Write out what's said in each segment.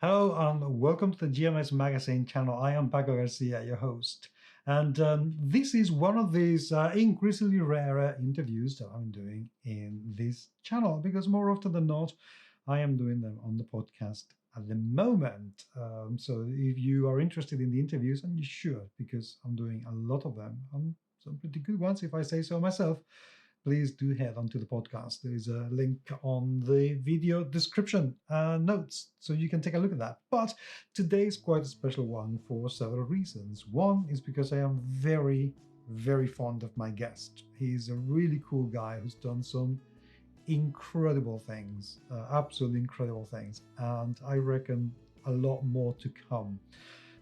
Hello and welcome to the GMS Magazine channel. I am Paco Garcia, your host. And this is one of these increasingly rarer interviews that I'm doing in this channel because more often than not, I am doing them on the podcast at the moment. So if you are interested in the interviews, and you should, because I'm doing a lot of them, and some pretty good ones if I say so myself, please do head onto the podcast. There is a link on the video description notes, so you can take a look at that. But today is quite a special one for several reasons. One is because I am very, very fond of my guest. He's a really cool guy who's done some incredible things, absolutely incredible things, and I reckon a lot more to come.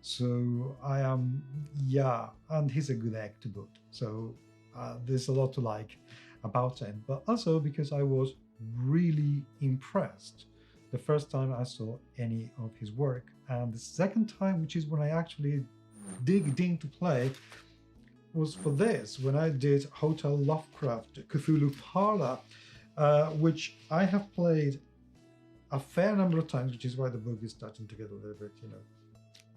So I am, yeah, and he's a good egg to boot. So there's a lot to like about him, but also because I was really impressed the first time I saw any of his work. And the second time, which is when I actually digged into play, was for this, when I did Hotel Lovecraft, Cthulhu Parlour, which I have played a fair number of times, which is why the book is starting to get a little bit,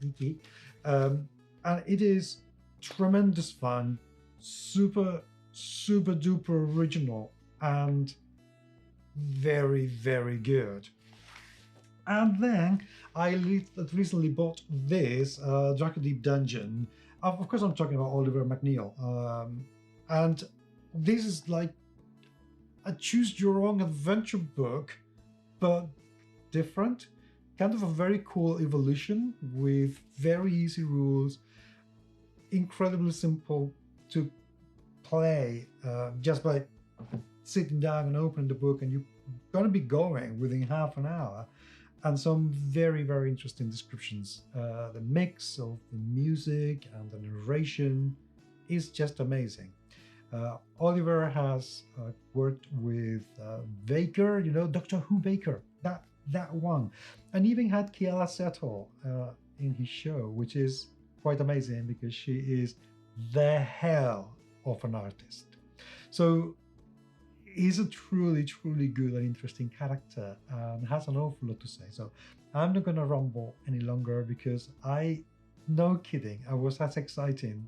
geeky. And it is tremendous fun, super duper original, and very, very good. And then I recently bought this Draco Deep Dungeon. Of course, I'm talking about Olly McNeil. And this is like a choose your own adventure book, but different. Kind of a very cool evolution with very easy rules, incredibly simple to play just by sitting down and opening the book, and you're going to be going within half an hour, and some very, very interesting descriptions. The mix of the music and the narration is just amazing. Oliver has worked with Baker, Doctor Who Baker, that one, and even had Keala Settle in his show, which is quite amazing because she is the hell of an artist. So he's a truly, truly good and interesting character and has an awful lot to say. So I'm not going to rumble any longer because no kidding, I was as excited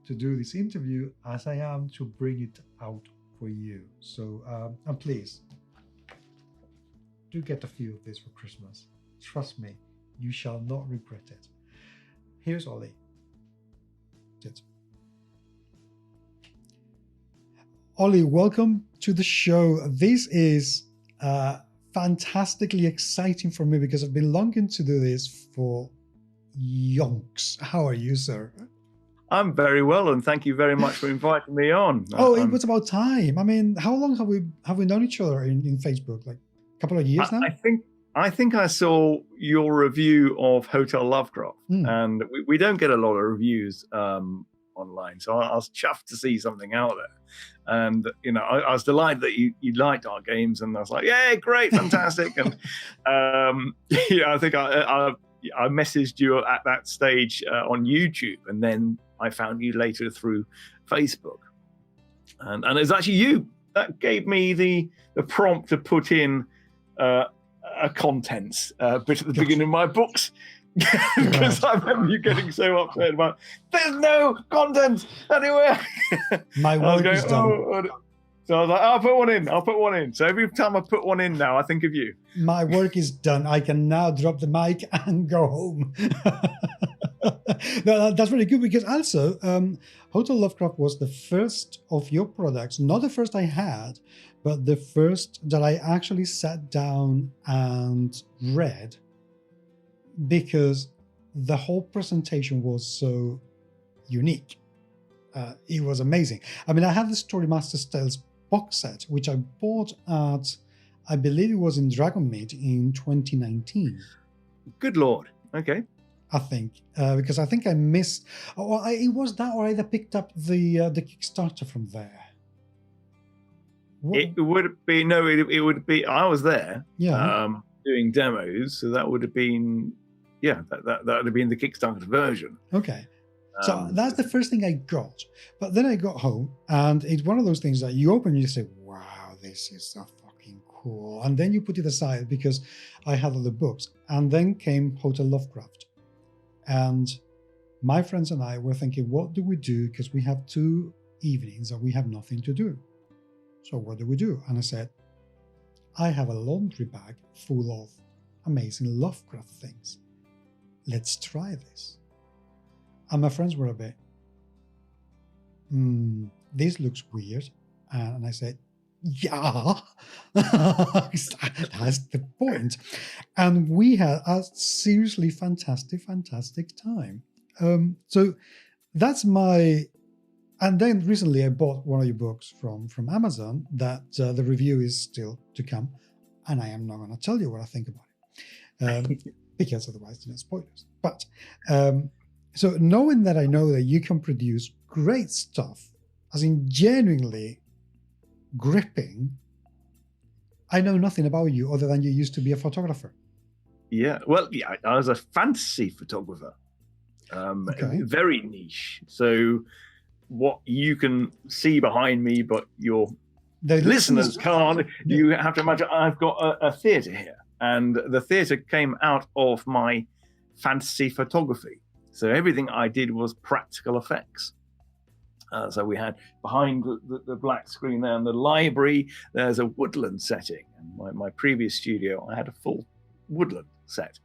to do this interview as I am to bring it out for you. So, and please do get a few of this for Christmas. Trust me, you shall not regret it. Here's Olly. Olly, welcome to the show. This is fantastically exciting for me because I've been longing to do this for yonks. How are you, sir? I'm very well, and thank you very much for inviting me on. It was about time. I mean, how long have we known each other in Facebook? Like a couple of years now? I think I saw your review of Hotel Lovecraft, and we don't get a lot of reviews online, so I was chuffed to see something out there. And I was delighted that you liked our games, and I was like, "Yeah, great, fantastic!" And I think I messaged you at that stage on YouTube, and then I found you later through Facebook, and it's actually you that gave me the prompt to put in a contents bit at the beginning of my books. Because I remember you getting so upset about there's no content anywhere. My work is done. So I was like, I'll put one in. So every time I put one in now, I think of you. My work is done. I can now drop the mic and go home. No, that's really good because also Hotel Lovecraft was the first of your products, not the first I had, but the first that I actually sat down and read, because the whole presentation was so unique. It was amazing. I mean, I have the Storymasters Tales box set, which I bought at, I believe it was in Dragonmeet in 2019. Good Lord. Okay. I think, because I think I missed, it was that, or I either picked up the Kickstarter from there. It would be, it would be, I was there doing demos, so that would have been, that would have been the Kickstarter version. Okay. So that's the first thing I got. But then I got home, and it's one of those things that you open and you say, wow, this is a fucking cool. And then you put it aside because I had other books. And then came Hotel Lovecraft. And my friends and I were thinking, what do we do? Because we have 2 evenings and we have nothing to do. So what do we do? And I said, I have a laundry bag full of amazing Lovecraft things. Let's try this. And my friends were a bit, this looks weird. And I said, yeah, that's the point. And we had a seriously fantastic time. So that's my... And then recently I bought one of your books from Amazon that the review is still to come. And I am not going to tell you what I think about it. Because otherwise, spoilers. But so knowing that I know that you can produce great stuff, as in genuinely gripping, I know nothing about you other than you used to be a photographer. Yeah, well, yeah, I was a fantasy photographer. Very niche. So what you can see behind me, but your listeners can't, you have to imagine I've got a theatre here. And the theatre came out of my fantasy photography. So everything I did was practical effects. So we had behind the black screen there in the library, there's a woodland setting. And my previous studio, I had a full woodland set.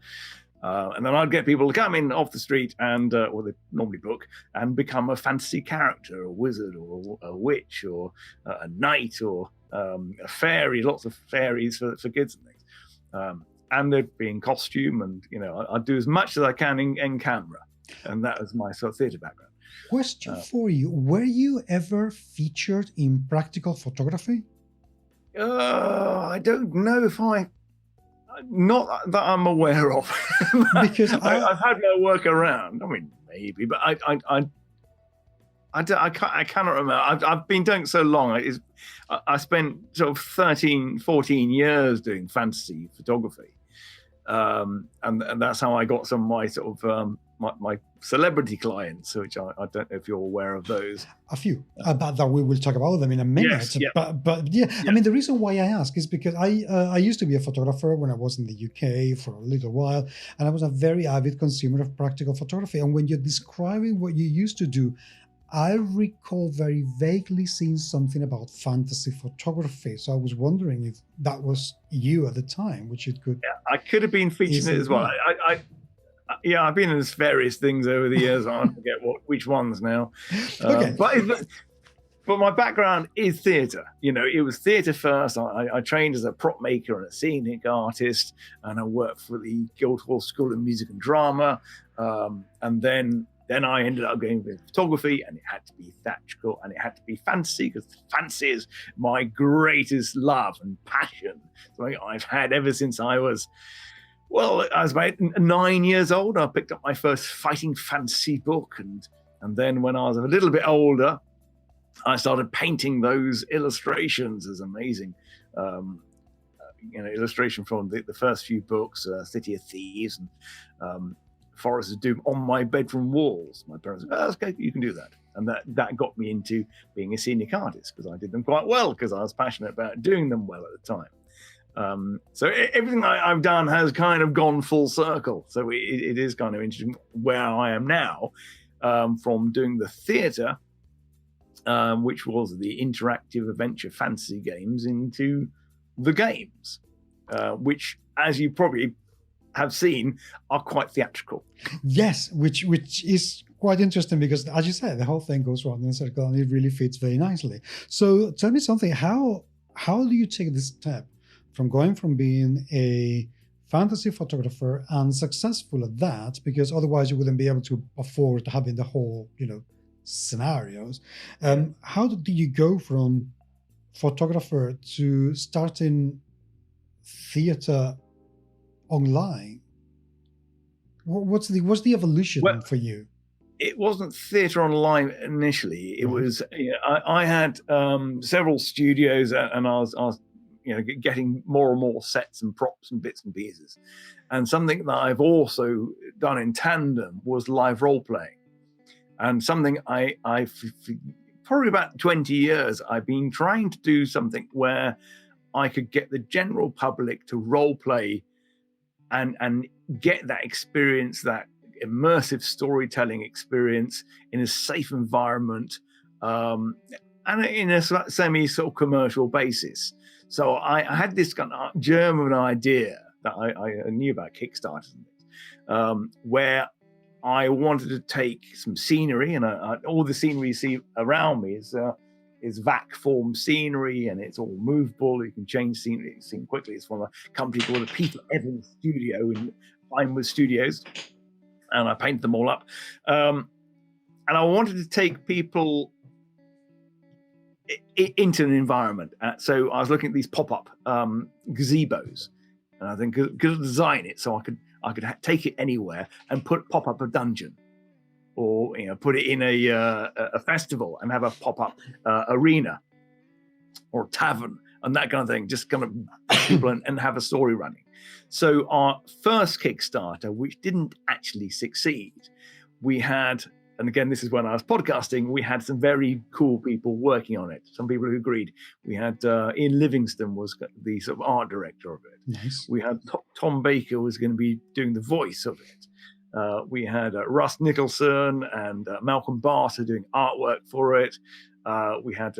And then I'd get people to come in off the street and, or they normally book, and become a fantasy character, a wizard or a witch or a knight or a fairy, lots of fairies for kids and things. And they'd be in costume and, I'd do as much as I can in camera. And that was my sort of theatre background. Question for you. Were you ever featured in practical photography? I don't know if not that I'm aware of. Because I've had my work around. I mean, maybe, but I cannot remember. I've been doing it so long. I spent sort of 13, 14 years doing fantasy photography. And that's how I got some of my sort of my celebrity clients, which I don't know if you're aware of those. A few, but that we will talk about them in a minute. Yes, yeah. But yeah, I mean, the reason why I ask is because I used to be a photographer when I was in the UK for a little while, and I was a very avid consumer of practical photography. And when you're describing what you used to do, I recall very vaguely seeing something about fantasy photography. So I was wondering if that was you at the time, which it could... Yeah, I could have been featured in it as well. I've been in various things over the years. I forget which ones now. Okay. But my background is theatre. It was theatre first. I trained as a prop maker and a scenic artist, and I worked for the Guildhall School of Music and Drama. And then I ended up going with photography, and it had to be theatrical, and it had to be fantasy, because fantasy is my greatest love and passion. So I've had ever since I was about 9 years old. I picked up my first fighting fantasy book, and then when I was a little bit older, I started painting those illustrations as amazing. Illustration from the first few books, City of Thieves and Forest of Doom, on my bedroom walls. My parents said, okay, you can do that. And that got me into being a scenic artist, because I did them quite well, because I was passionate about doing them well at the time. So everything I've done has kind of gone full circle. So it is kind of interesting where I am now, from doing the theatre, which was the interactive adventure fantasy games, into the games, which, as you probably have seen, are quite theatrical. Yes, which is quite interesting, because, as you said, the whole thing goes round in a circle, and it really fits very nicely. So tell me something. How do you take this step from going from being a fantasy photographer and successful at that, because otherwise you wouldn't be able to afford having the whole, scenarios. How did you go from photographer to starting theatre online? What's the evolution for you? It wasn't theatre online initially. It was, I had several studios, and I was getting more and more sets and props and bits and pieces. And something that I've also done in tandem was live role playing. And something I for probably about 20 years, I've been trying to do something where I could get the general public to role play and get that experience, that immersive storytelling experience in a safe environment, and in a semi sort of commercial basis. So I had this kind of germ of an idea that I knew about Kickstarters and things, where I wanted to take some scenery, and all the scenery you see around me is VAC form scenery, and it's all movable. You can change scenery quickly. It's from a company called the Peter Evans Studio in Pinewood Studios, and I painted them all up. And I wanted to take people into an environment. So I was looking at these pop-up gazebos, and I think could design it so I could take it anywhere and pop up a dungeon, or put it in a festival and have a pop-up arena or tavern and that kind of thing, just kind of people and have a story running. So our first Kickstarter, which didn't actually succeed, we had, and again, this is when I was podcasting, we had some very cool people working on it. Some people who agreed. We had Ian Livingston was the sort of art director of it. Nice. We had Tom Baker was going to be doing the voice of it. We had Russ Nicholson and Malcolm Barter doing artwork for it. We had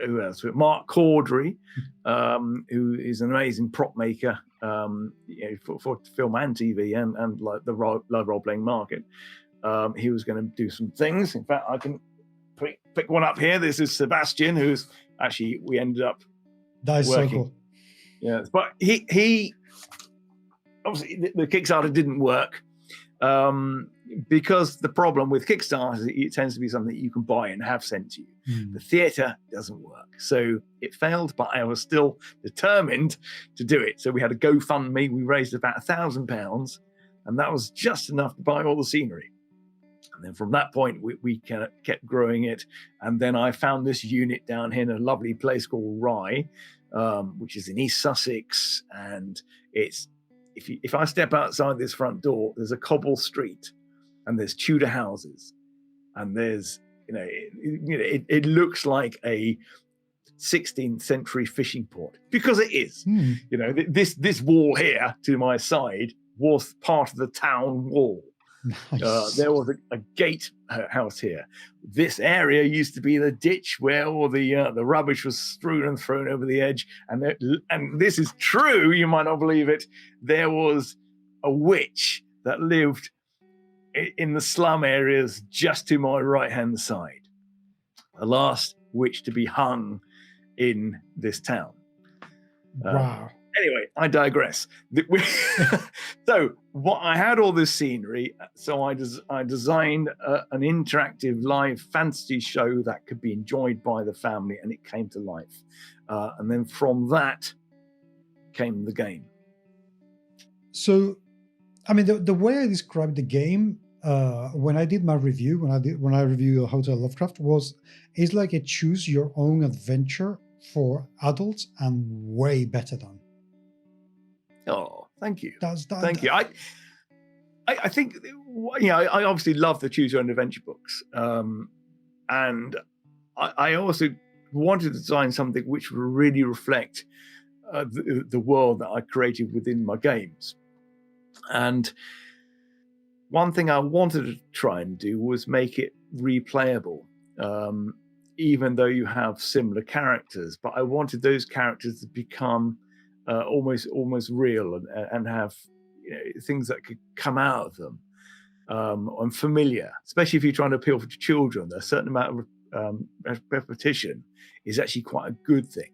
who else? Mark Caudry, who is an amazing prop maker for film and TV and like the live role-playing market. He was going to do some things. In fact, I can pick one up here. This is Sebastian, who's actually, we ended up That's working. so cool. Yeah, but he obviously the Kickstarter didn't work because the problem with Kickstarter is it tends to be something that you can buy and have sent to you. The theatre doesn't work, so it failed. But I was still determined to do it. So we had a GoFundMe. We raised about £1,000, and that was just enough to buy all the scenery. And then from that point, we kept growing it. And then I found this unit down here in a lovely place called Rye, which is in East Sussex. And it's if I step outside this front door, there's a cobble street, and there's Tudor houses, and there's it looks like a 16th century fishing port, because it is. This wall here to my side was part of the town wall. Nice. There was a gate house here. This area used to be the ditch where all the rubbish was strewn and thrown over the edge. And this is true, you might not believe it. There was a witch that lived in the slum areas just to my right-hand side. The last witch to be hung in this town. Wow. Anyway, I digress. So I had all this scenery, so I designed an interactive live fantasy show that could be enjoyed by the family, and it came to life. And then from that came the game. So, I mean, the way I described the game when I did my review, when I reviewed Hotel Lovecraft, it's like a choose your own adventure for adults and way better done. Oh, thank you. Thank you. I think, I obviously love the choose your own adventure books. And I also wanted to design something which would really reflect the world that I created within my games. And one thing I wanted to try and do was make it replayable, even though you have similar characters. But I wanted those characters to become almost real and have things that could come out of them and familiar, especially if you're trying to appeal to children. A certain amount of repetition is actually quite a good thing,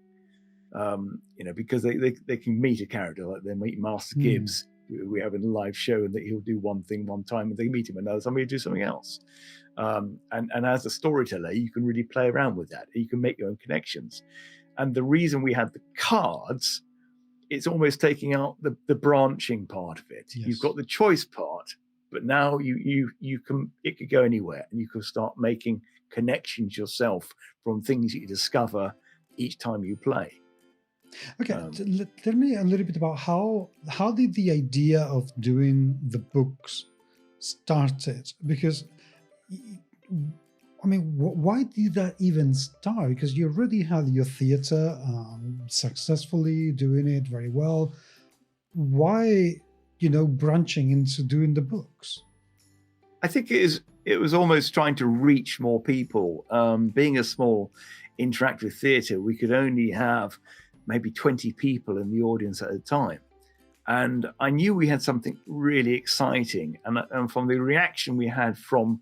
because they can meet a character, like they meet Master Gibbs, who we have in a live show, and that he'll do one thing one time and they meet him another time he'll do something else. And as a storyteller, you can really play around with that. You can make your own connections. And the reason we had the cards, it's almost taking out the branching part of it. Yes. You've got the choice part, but now it could go anywhere, and you can start making connections yourself from things that you discover each time you play. Okay, tell me a little bit about how did the idea of doing the books started? Because I mean, why did that even start? Because you already had your theatre successfully doing it very well. Why, branching into doing the books? I think it was almost trying to reach more people. Being a small interactive theatre, we could only have maybe 20 people in the audience at a time. And I knew we had something really exciting. And from the reaction we had from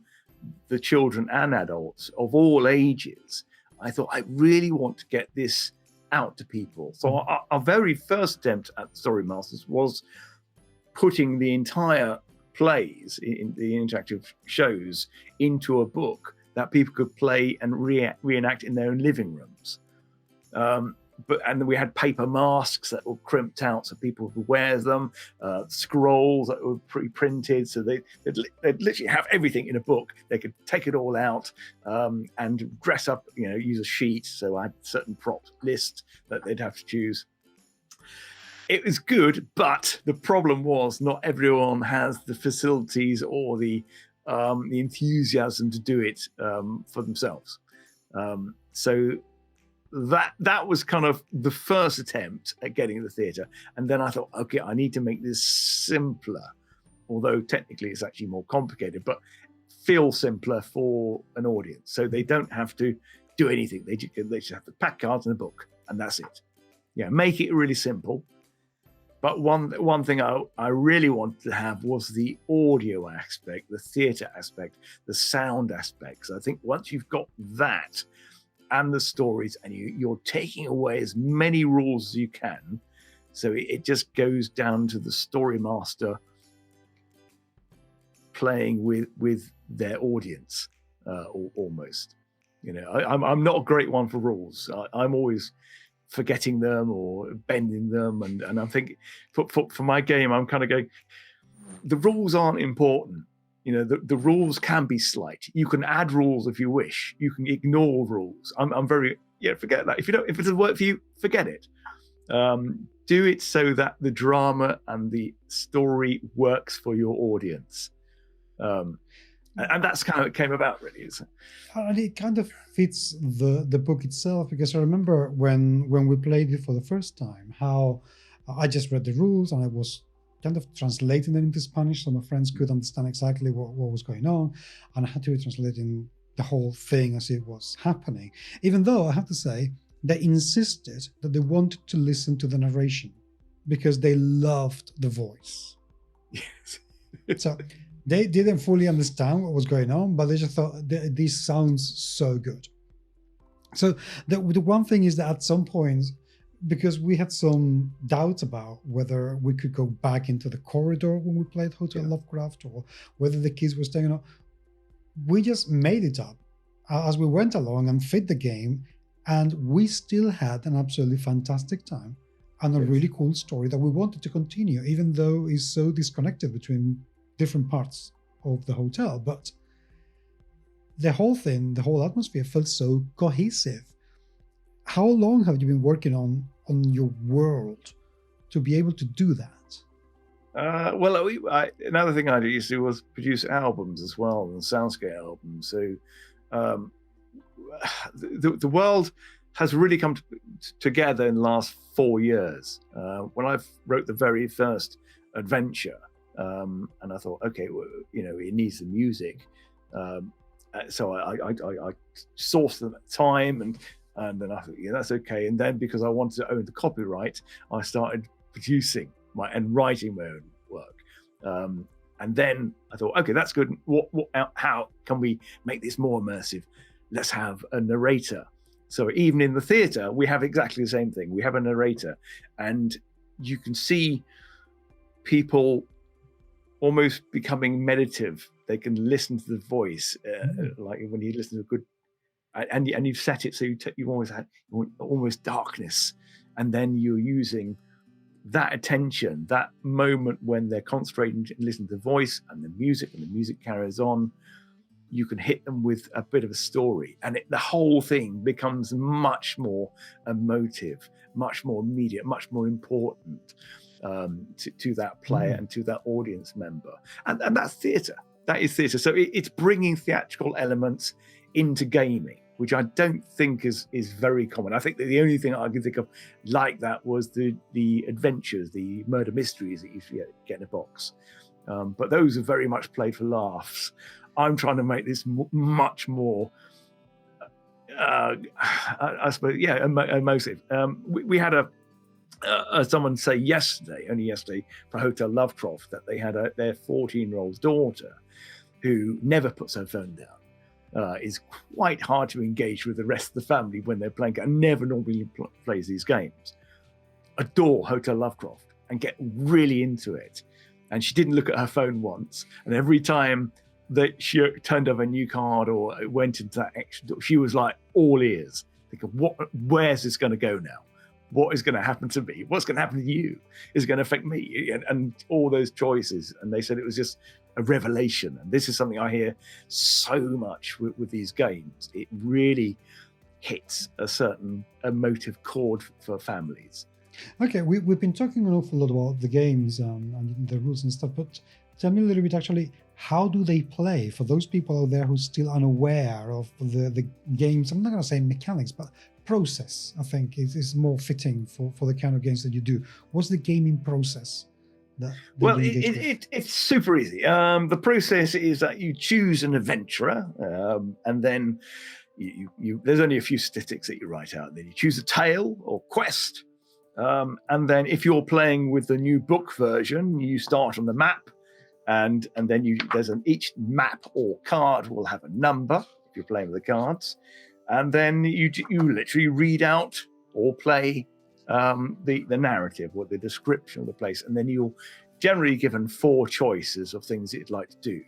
the children and adults of all ages, I thought, I really want to get this out to people. So our very first attempt at Storymasters was putting the entire plays in the interactive shows into a book that people could play and reenact in their own living rooms. And we had paper masks that were crimped out so people could wear them, scrolls that were pre-printed, so they'd literally have everything in a book. They could take it all out and dress up, use a sheet. So I had certain prop lists that they'd have to choose. It was good, but the problem was not everyone has the facilities or the enthusiasm to do it for themselves. So that was kind of the first attempt at getting the theatre. And then I thought, okay, I need to make this simpler, although technically it's actually more complicated, but feel simpler for an audience. So they don't have to do anything. They just have to pack cards in a book, and that's it. Yeah, make it really simple. But one thing I really wanted to have was the audio aspect, the theatre aspect, the sound aspects. I think once you've got that and the stories, and you're taking away as many rules as you can, so it just goes down to the Storymaster playing with their audience, almost. I'm not a great one for rules. I'm always forgetting them or bending them, and I think for my game, I'm kind of going, the rules aren't important. The rules can be slight. You can add rules if you wish. You can ignore rules. I'm very forget that. If it doesn't work for you, forget it. Do it so that the drama and the story works for your audience. And that's kind of what came about, really. And it kind of fits the book itself, because I remember when we played it for the first time, how I just read the rules and I was kind of translating them into Spanish so my friends could understand exactly what was going on, and I had to be translating the whole thing as it was happening, even though I have to say they insisted that they wanted to listen to the narration because they loved the voice. Yes. So they didn't fully understand what was going on, but they just thought, this sounds so good. So the one thing is that at some point, because we had some doubts about whether we could go back into the corridor when we played Hotel Lovecraft, or whether the kids were staying up, we just made it up as we went along and fit the game, and we still had an absolutely fantastic time and a really cool story that we wanted to continue, even though it's so disconnected between different parts of the hotel. But the whole thing, the whole atmosphere felt so cohesive. How long have you been working on your world to be able to do that? Well, another thing I used to do was produce albums as well, and soundscape albums. So the world has really come together in the last 4 years. When I wrote the very first adventure, and I thought, okay, well, it needs the music. So I sourced them at the time, and then I thought, that's okay. And then because I wanted to own the copyright, I started producing and writing my own work. And then I thought, okay, that's good. How can we make this more immersive? Let's have a narrator. So even in the theatre, we have exactly the same thing. We have a narrator, and you can see people almost becoming meditative. They can listen to the voice, like when you listen to a good, and you've set it so you've always had almost darkness, and then you're using that attention, that moment when they're concentrating and listening to the voice and the music carries on. You can hit them with a bit of a story, and the whole thing becomes much more emotive, much more immediate, much more important to that player and to that audience member. And that's theatre. That is theatre. So it's bringing theatrical elements into gaming, which I don't think is very common. I think that the only thing I can think of like that was the adventures, the murder mysteries that you get in a box. But those are very much played for laughs. I'm trying to make this much more, I suppose, emotive. We had someone say only yesterday, for Hotel Lovecraft, that they had their 14-year-old daughter who never puts her phone down. Is quite hard to engage with the rest of the family when they're playing, and never normally plays these games. Adore Hotel Lovecraft and get really into it. And she didn't look at her phone once. And every time that she turned over a new card or went into that extra door, she was like all ears. Thinking, where's this going to go now? What is going to happen to me? What's going to happen to you? Is it going to affect me? And all those choices. And they said it was just a revelation. And this is something I hear so much with these games. It really hits a certain emotive chord for families. Okay, we've been talking an awful lot about the games and the rules and stuff, but tell me a little bit actually, how do they play for those people out there who are still unaware of the games? I'm not going to say mechanics, but process, I think, is more fitting for the kind of games that you do. What's the gaming process? Well, it's super easy. The process is that you choose an adventurer, and then there's only a few statistics that you write out. Then you choose a tale or quest, and then if you're playing with the new book version, you start on the map, and then each map or card will have a number if you're playing with the cards, and then you literally read out or play the narrative or the description of the place, and then you're generally given 4 choices of things that you'd like to do.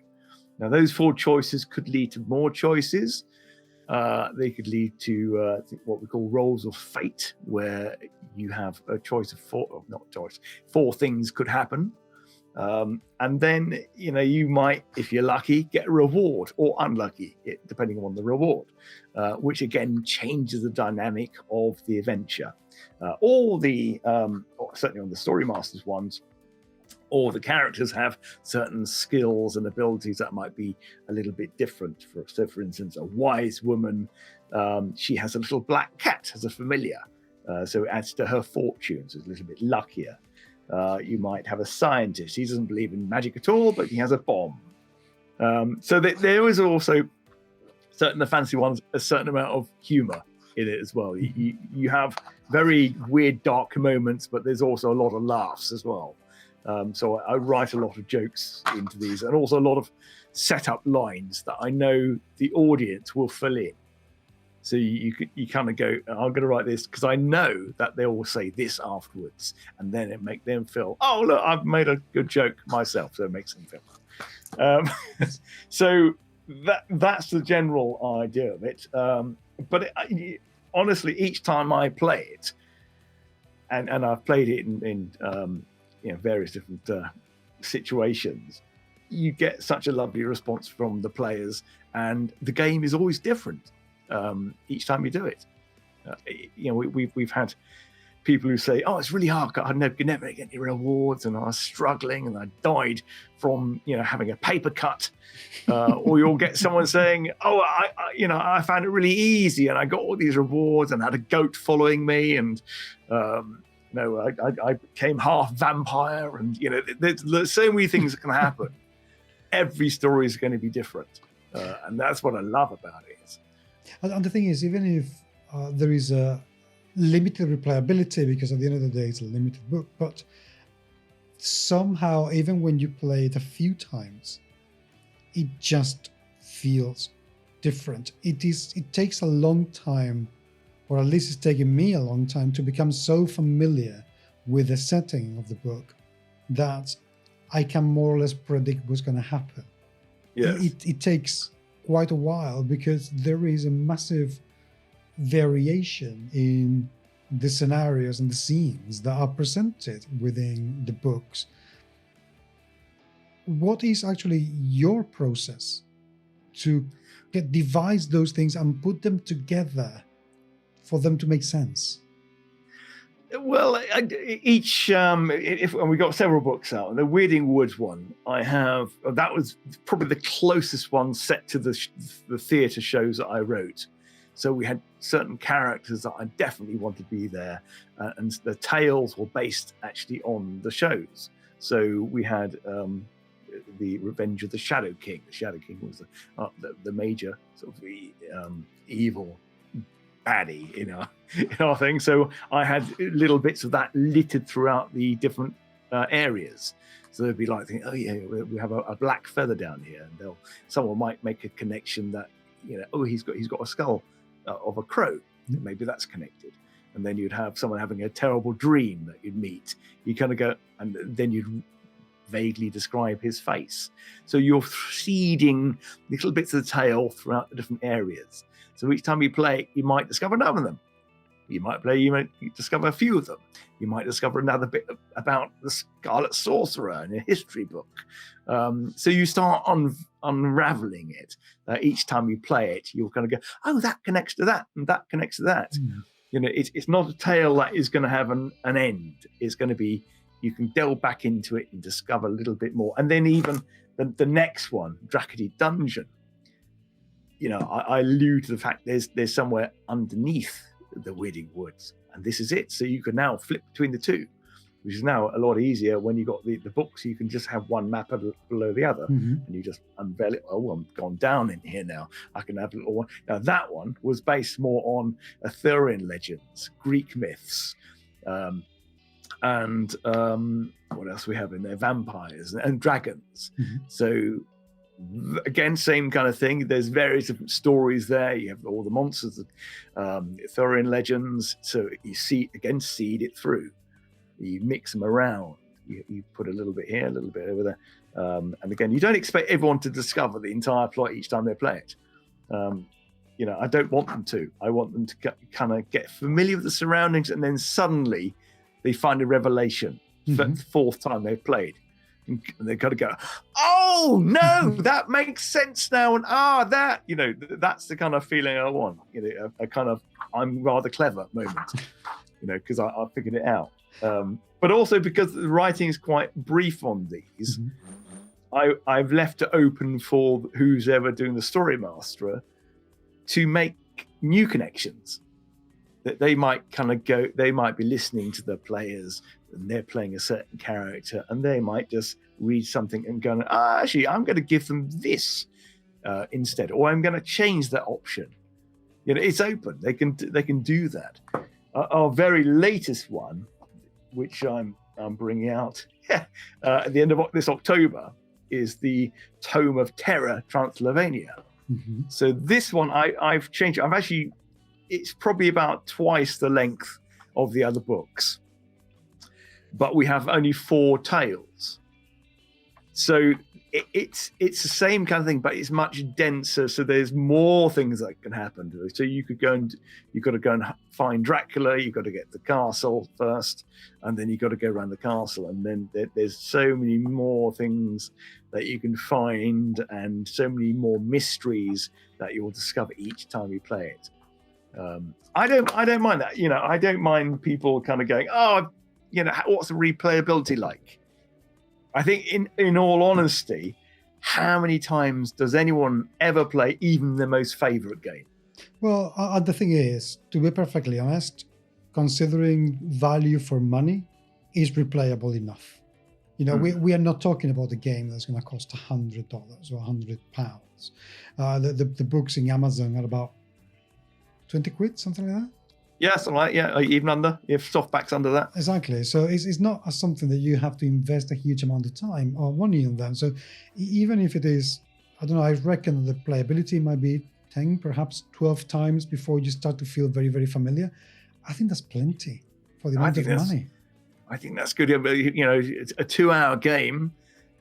Now, those 4 choices could lead to more choices. They could lead to what we call rolls of fate, where you have a choice of 4 things could happen. And then, you might, if you're lucky, get a reward, or unlucky, depending on the reward, which again changes the dynamic of the adventure. All the, certainly on the Storymasters ones, all the characters have certain skills and abilities that might be a little bit different. So, for instance, a wise woman, she has a little black cat as a familiar, so it adds to her fortunes, it's a little bit luckier. You might have a scientist. He doesn't believe in magic at all, but he has a bomb. So there is also, the fancy ones, a certain amount of humor in it as well. You have very weird, dark moments, but there's also a lot of laughs as well. So I write a lot of jokes into these, and also a lot of setup lines that I know the audience will fill in. So you kind of go, I'm going to write this because I know that they will say this afterwards, and then it make them feel, oh look, I've made a good joke myself, so it makes them feel. So that's the general idea of it. But honestly, each time I play it, and I've played it in various different situations, you get such a lovely response from the players, and the game is always different. Each time you do it, we've had people who say, "Oh, it's really hard. I never get any rewards, and I was struggling, and I died from having a paper cut." Or you'll get someone saying, "Oh, I found it really easy, and I got all these rewards, and had a goat following me, and I became half vampire, and there's so many things that can happen." Every story is going to be different, and that's what I love about it. And the thing is, even if there is a limited replayability, because at the end of the day it's a limited book, but somehow, even when you play it a few times, it just feels different. It takes a long time, or at least it's taken me a long time, to become so familiar with the setting of the book that I can more or less predict what's going to happen. Yes. It takes quite a while, because there is a massive variation in the scenarios and the scenes that are presented within the books. What is actually your process to devise those things and put them together for them to make sense? Well, each and we got several books out. The Weirding Woods one, that was probably the closest one set to the theatre shows that I wrote. So we had certain characters that I definitely wanted to be there, and the tales were based actually on the shows. So we had the Revenge of the Shadow King. The Shadow King was the major sort of evil baddie in our thing. So I had little bits of that littered throughout the different areas. So they'd be like, thinking, oh yeah, we have a black feather down here, and someone might make a connection that he's got a skull of a crow. Maybe that's connected. And then you'd have someone having a terrible dream that you'd meet. You kind of go, and then you'd vaguely describe his face. So you're seeding little bits of the tale throughout the different areas. So each time you play, you might discover none of them. You might discover a few of them. You might discover another bit about the Scarlet Sorcerer in a history book. So you start unraveling it. Each time you play it, you'll kind of go, oh, that connects to that, and that connects to that. It's not a tale that is going to have an end. It's going to be, you can delve back into it and discover a little bit more. And then even the next one, Drackety Dungeon, I allude to the fact there's somewhere underneath the Weirding Woods, and this is it. So you can now flip between the two, which is now a lot easier. When you got the books, you can just have one map below the other, and you just unveil it. Oh, I'm gone down in here now. I can have a little one. Now that one was based more on Arthurian legends, Greek myths, and what else we have in there? Vampires and dragons. So again, same kind of thing. There's various different stories there. You have all the monsters, Arthurian legends. So you seed it through. You mix them around. You put a little bit here, a little bit over there. And again, you don't expect everyone to discover the entire plot each time they play it. I don't want them to. I want them to kind of get familiar with the surroundings, and then suddenly they find a revelation. The fourth time they've played. And they've got to go, oh no, that makes sense now, and that's the kind of feeling I want. A kind of I'm rather clever moment, because I figured it out. But also because the writing is quite brief on these, I've left it open for who's ever doing the Storymaster to make new connections. That they might kind of go, they might be listening to the players, and they're playing a certain character, and they might just read something and go, actually, I'm going to give them this instead, or I'm going to change that option. It's open. They can do that. Our very latest one, which I'm bringing out at the end of this October, is the Tome of Terror, Transylvania. So this one I've changed. It's probably about twice the length of the other books, but we have only 4 tales. So it's the same kind of thing, but it's much denser. So there's more things that can happen to it. So you've got to go and find Dracula. You've got to get the castle first, and then you've got to go around the castle. And then there's so many more things that you can find, and so many more mysteries that you'll discover each time you play it. I don't mind that. I don't mind people kind of going, what's the replayability like? I think in all honesty, how many times does anyone ever play even their most favorite game? Well, the thing is, to be perfectly honest, considering value for money, is replayable enough. We are not talking about a game that's going to cost $100 or £100. The books in Amazon are about 20 quid, something like that? Yeah, something like even under, if softbacks under that. Exactly. So it's not something that you have to invest a huge amount of time or money on them. So even if it is, I don't know, I reckon the playability might be 10, perhaps 12 times before you start to feel very, very familiar. I think that's plenty for the amount of money. I think that's good. It's a 2-hour game.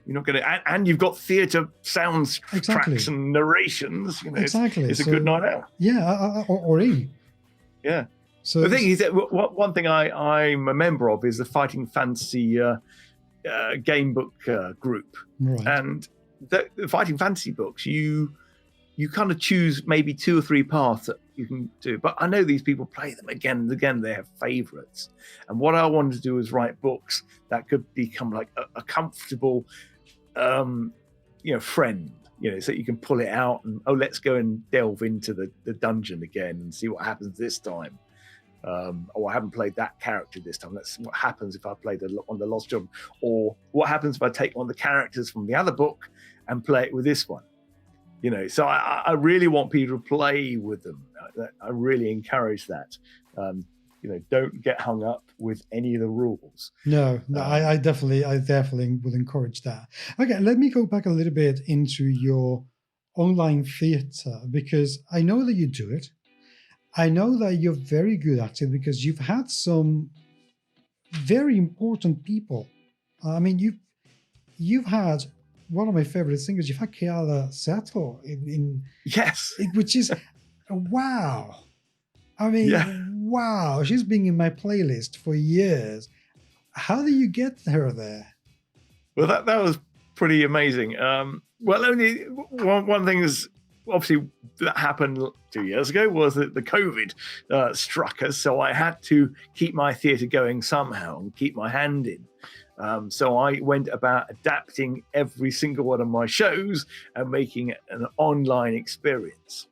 You're not going to, and you've got theatre sounds tracks and narrations. Exactly. It's a good night out. Yeah, or E. Yeah. So the thing is that one thing I'm a member of is the Fighting Fantasy game book group, right. And the Fighting Fantasy books, you you kind of choose maybe 2 or 3 paths that you can do. But I know these people play them again and again. They have favorites. And what I wanted to do is write books that could become like a comfortable, friend, so you can pull it out and, let's go and delve into the dungeon again and see what happens this time. I haven't played that character this time. That's what happens if I play on the Lost Children. Or what happens if I take one of the characters from the other book and play it with this one. So I really want people to play with them. I really encourage that. Don't get hung up with any of the rules. No, I definitely would encourage that. Okay, let me go back a little bit into your online theater, because I know that you do it. I know that you're very good at it because you've had some very important people. I mean, you've had one of my favorite singers. You've had Keala Seatle in yes, which is wow. I mean, wow, she's been in my playlist for years. How do you get her there? Well, that was pretty amazing. Well, only one thing is obviously that happened 2 years ago was that the COVID struck us, so I had to keep my theatre going somehow and keep my hand in. So I went about adapting every single one of my shows and making it an online experience.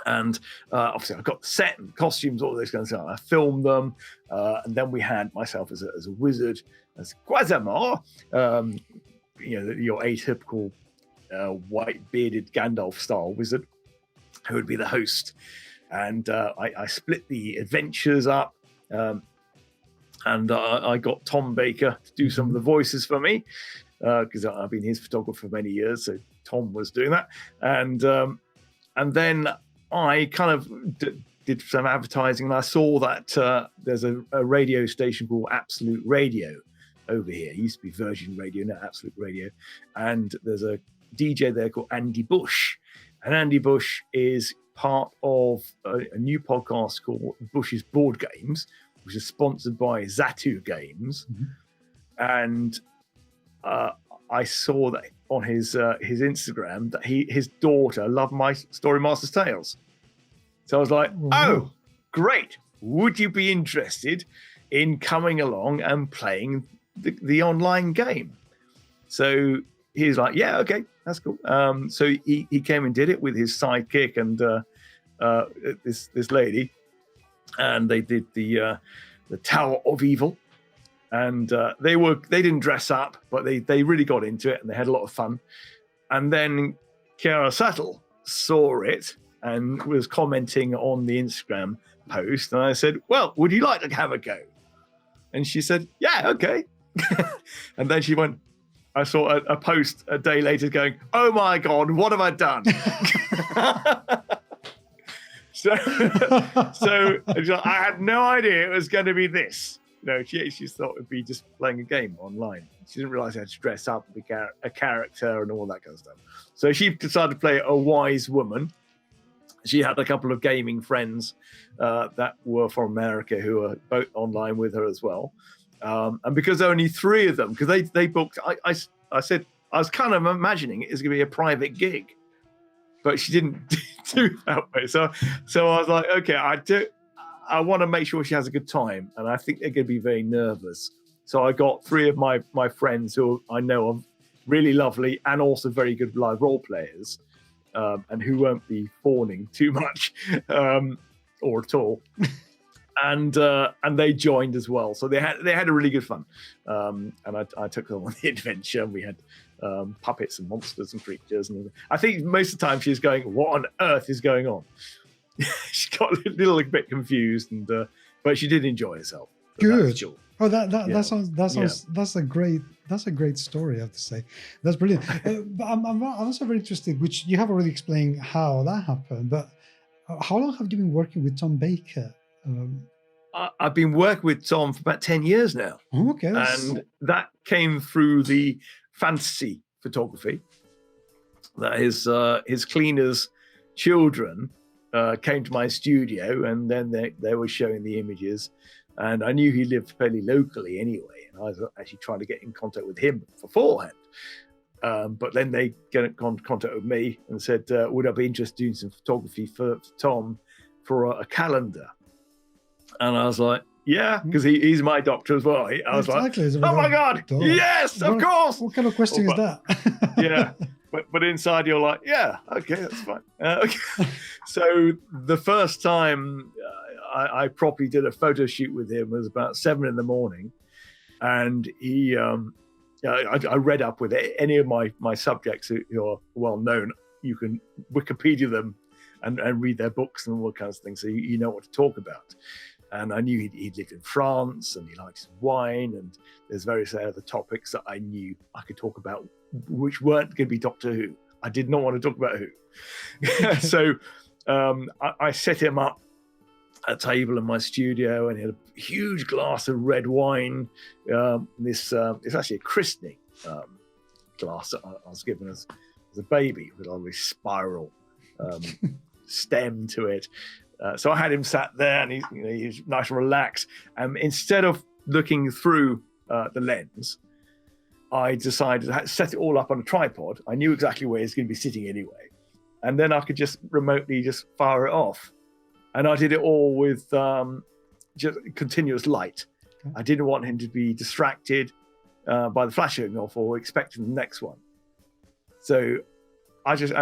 And obviously I got the set and costumes, all those kinds of stuff. I filmed them, and then we had myself as a wizard, as Quasimodo, your atypical white-bearded Gandalf-style wizard, who would be the host. And I split the adventures up, and I got Tom Baker to do some of the voices for me, because I've been his photographer for many years, so Tom was doing that. And then I kind of did some advertising, and I saw that there's a radio station called Absolute Radio over here. It used to be Virgin Radio, now Absolute Radio. And there's a DJ there called Andy Bush. And Andy Bush is part of a new podcast called Bush's Board Games, which is sponsored by Zatu Games. Mm-hmm. And I saw that on his Instagram that his daughter loved my Storymasters tales. So I was like, oh, great. Would you be interested in coming along and playing the online game? So he was like, yeah, okay, that's cool. So he came and did it with his sidekick and this lady. And they did the Tower of Evil. And they didn't dress up, but they really got into it and they had a lot of fun. And then Keala Seatle saw it and was commenting on the Instagram post. And I said, well, would you like to have a go? And she said, yeah, okay. And then she went, I saw a post a day later going, oh my God, what have I done? So I had no idea it was going to be this. She thought it would be just playing a game online. She didn't realize I had to dress up, be a character and all that kind of stuff. So she decided to play a wise woman. She had a couple of gaming friends that were from America who were both online with her as well. And because only 3 of them, because they booked, I said, I was kind of imagining it was going to be a private gig, but she didn't do it that way. So I was like, okay, I want to make sure she has a good time, and I think they're going to be very nervous. So I got 3 of my friends who I know are really lovely and also very good live role players, and who won't be fawning too much or at all. And they joined as well. So they had a really good fun. And I took them on the adventure, and we had puppets and monsters and creatures. And I think most of the time she's going, what on earth is going on? She got a little bit confused, but she did enjoy herself. Good. Oh, that's a great story, I have to say. That's brilliant. But I'm also very interested, which you have already explained how that happened, but how long have you been working with Tom Baker? I've been working with Tom for about 10 years now. Oh, okay. And that came through the fantasy photography. That his cleaners' children came to my studio, and then they were showing the images. And I knew he lived fairly locally anyway, and I was actually trying to get in contact with him beforehand. But then they get contact with me and said, would I be interested in doing some photography for Tom for a calendar? And I was like, yeah, because he's my doctor as well. I was like, oh my God, yes, of course. What kind of question is that? Yeah, but inside you're like, yeah, okay, that's fine. Okay. So the first time I properly did a photo shoot with him was about 7 a.m, and he, I read up with any of my subjects who are well known. You can Wikipedia them and read their books and all kinds of things, so you know what to talk about. And I knew he'd lived in France and he likes wine, and there's various other topics that I knew I could talk about, which weren't going to be Doctor Who. I did not want to talk about Who. So I set him up a table in my studio, and he had a huge glass of red wine. It's actually a christening glass that I was given as a baby, with all this spiral stem to it. So I had him sat there, and he's nice and relaxed. Instead of looking through the lens, I decided to set it all up on a tripod. I knew exactly where he's going to be sitting anyway, and then I could just remotely just fire it off. And I did it all with just continuous light. Okay. I didn't want him to be distracted by the flash going off or expecting the next one. So I just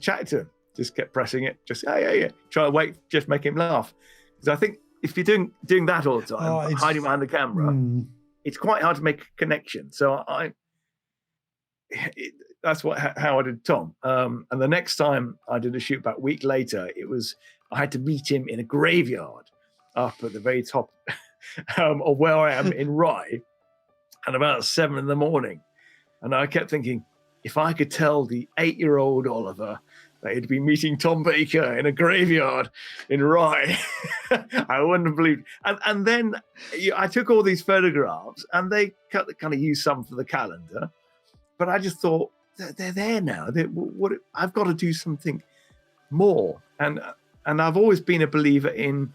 chatted to him. Just kept pressing it. Just yeah. Try to wait. Just make him laugh. Because I think if you're doing that all the time, hiding behind the camera, it's quite hard to make a connection. So that's how I did Tom. And the next time I did a shoot about a week later, I had to meet him in a graveyard up at the very top of where I am in Rye, and about 7 a.m. And I kept thinking, if I could tell the 8-year-old Oliver that he'd be meeting Tom Baker in a graveyard in Rye, I wouldn't have believed. And then I took all these photographs, and they kind of used some for the calendar, but I just thought, they're there now. I've got to do something more. And I've always been a believer in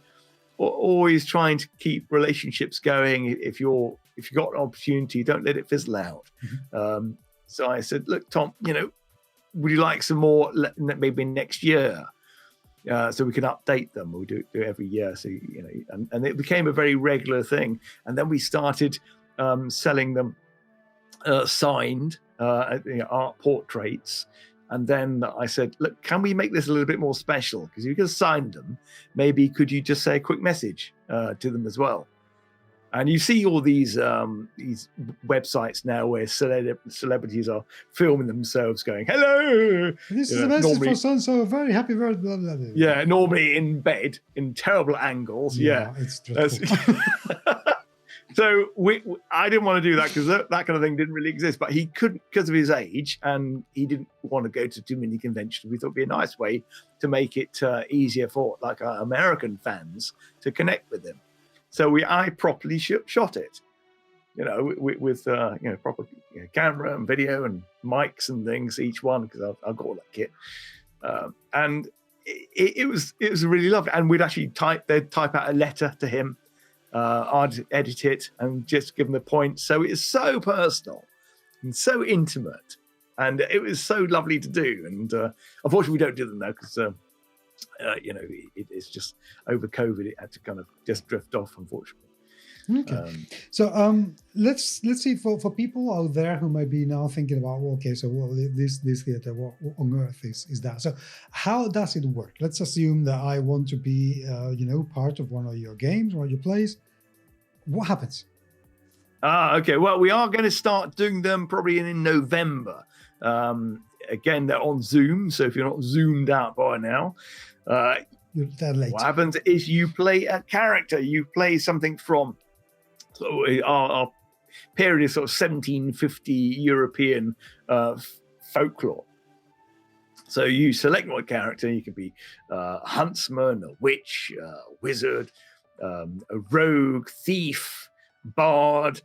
always trying to keep relationships going. If you've got an opportunity, don't let it fizzle out. Mm-hmm. So I said, look, Tom, would you like some more maybe next year? So we can update them. We do it every year. So, and it became a very regular thing. And then we started selling them signed art portraits. And then I said, look, can we make this a little bit more special? Because you can sign them. Maybe could you just say a quick message to them as well? And you see all these websites now where celebrities are filming themselves going, hello. This is a message for so-and-so. Very happy birthday. Blah, blah, blah. Yeah, normally in bed, in terrible angles. Yeah. It's dreadful. So I didn't want to do that because that kind of thing didn't really exist. But he couldn't because of his age, and he didn't want to go to too many conventions. We thought it'd be a nice way to make it easier for American fans to connect with him. So I properly shot it, with proper camera and video and mics and things, each one, because I've got all that kit. And it was really lovely. And we'd actually type out a letter to him. I'd edit it and just give him the points. So it's so personal and so intimate, and it was so lovely to do. And unfortunately, we don't do them now because it's just over COVID. It had to kind of just drift off, unfortunately. Okay. So let's see for people out there who might be now thinking about, okay, so this theater, what on earth is that? So how does it work? Let's assume that I want to be part of one of your games, one of your plays. What happens? Okay. Well, we are going to start doing them probably in November. Again, they're on Zoom, so if you're not zoomed out by now, you're that late. What happens is you play a character. You play something from our period is sort of 1750 European folklore. So you select what character. You could be a huntsman, a witch, a wizard, a rogue, thief, bard,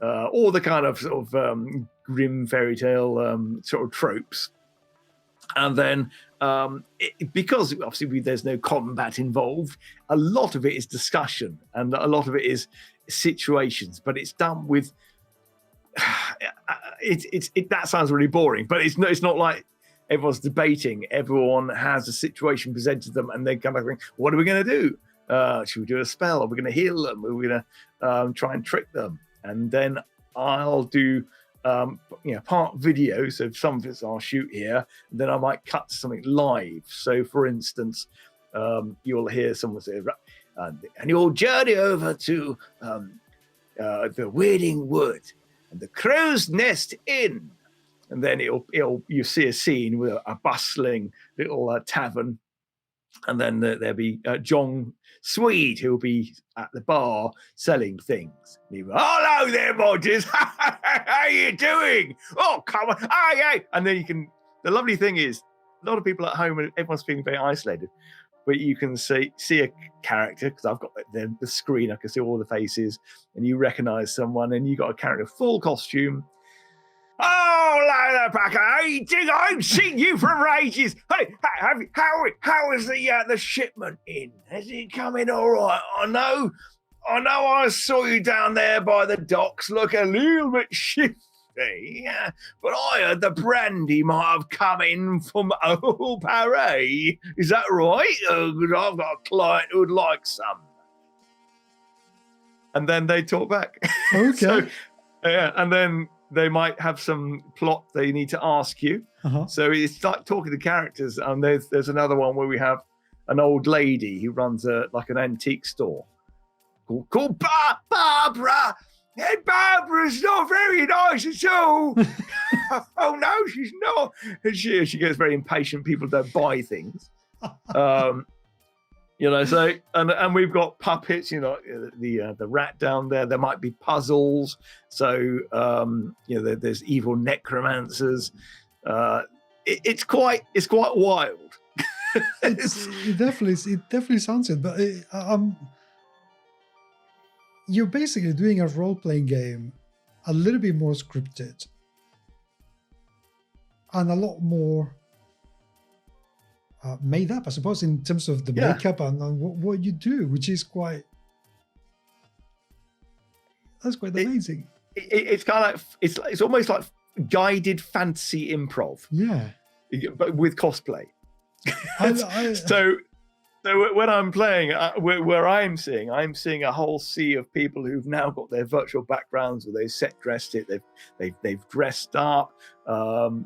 all the kind of sort of grim fairy tale sort of tropes. And then because obviously there's no combat involved, a lot of it is discussion and a lot of it is situations, but it's done with that sounds really boring, but it's not like everyone's debating. Everyone has a situation presented to them, and they come back and think, what are we going to do? Should we do a spell? Are we going to heal them? Are we going to try and trick them? And then I'll do part video. So some of it I'll shoot here, and then I might cut to something live. So for instance, you'll hear someone say, and you'll journey over to the Weirding Wood and the Crow's Nest Inn. And then you see a scene with a bustling little tavern. And then there'll be John Swede, who'll be at the bar selling things. And he'll be, hello there, Modgers. How you doing? Oh, come on. Hey. And then the lovely thing is, a lot of people at home, everyone's feeling very isolated. But you can see a character, because I've got the screen, I can see all the faces, and you recognize someone, and you got a character full costume. Oh, hello, Packer. How you doing? I haven't seen you for ages. Hey, how is the shipment in? Has it come in all right? I know I saw you down there by the docks, look a little bit shifty, but I heard the brandy might have come in from old Paris. Is that right? I've got a client who would like some. And then they talk back. Okay. And then they might have some plot they need to ask you. So it's like talking to characters. And there's another one where we have an old lady who runs an antique store called Barbara. And Barbara's not very nice at all. Oh no, she's not. And she gets very impatient. People don't buy things. So and we've got puppets, the rat down there. There might be puzzles. So there's evil necromancers. It's quite wild. It definitely sounds it. But you're basically doing a role-playing game, a little bit more scripted, and a lot more made up, I suppose, in terms of the makeup and what you do, which is quite amazing. It's kind of it's almost like guided fantasy improv, but with cosplay. So when I'm playing, where I'm seeing a whole sea of people who've now got their virtual backgrounds, or they've set dressed it, they've dressed up. And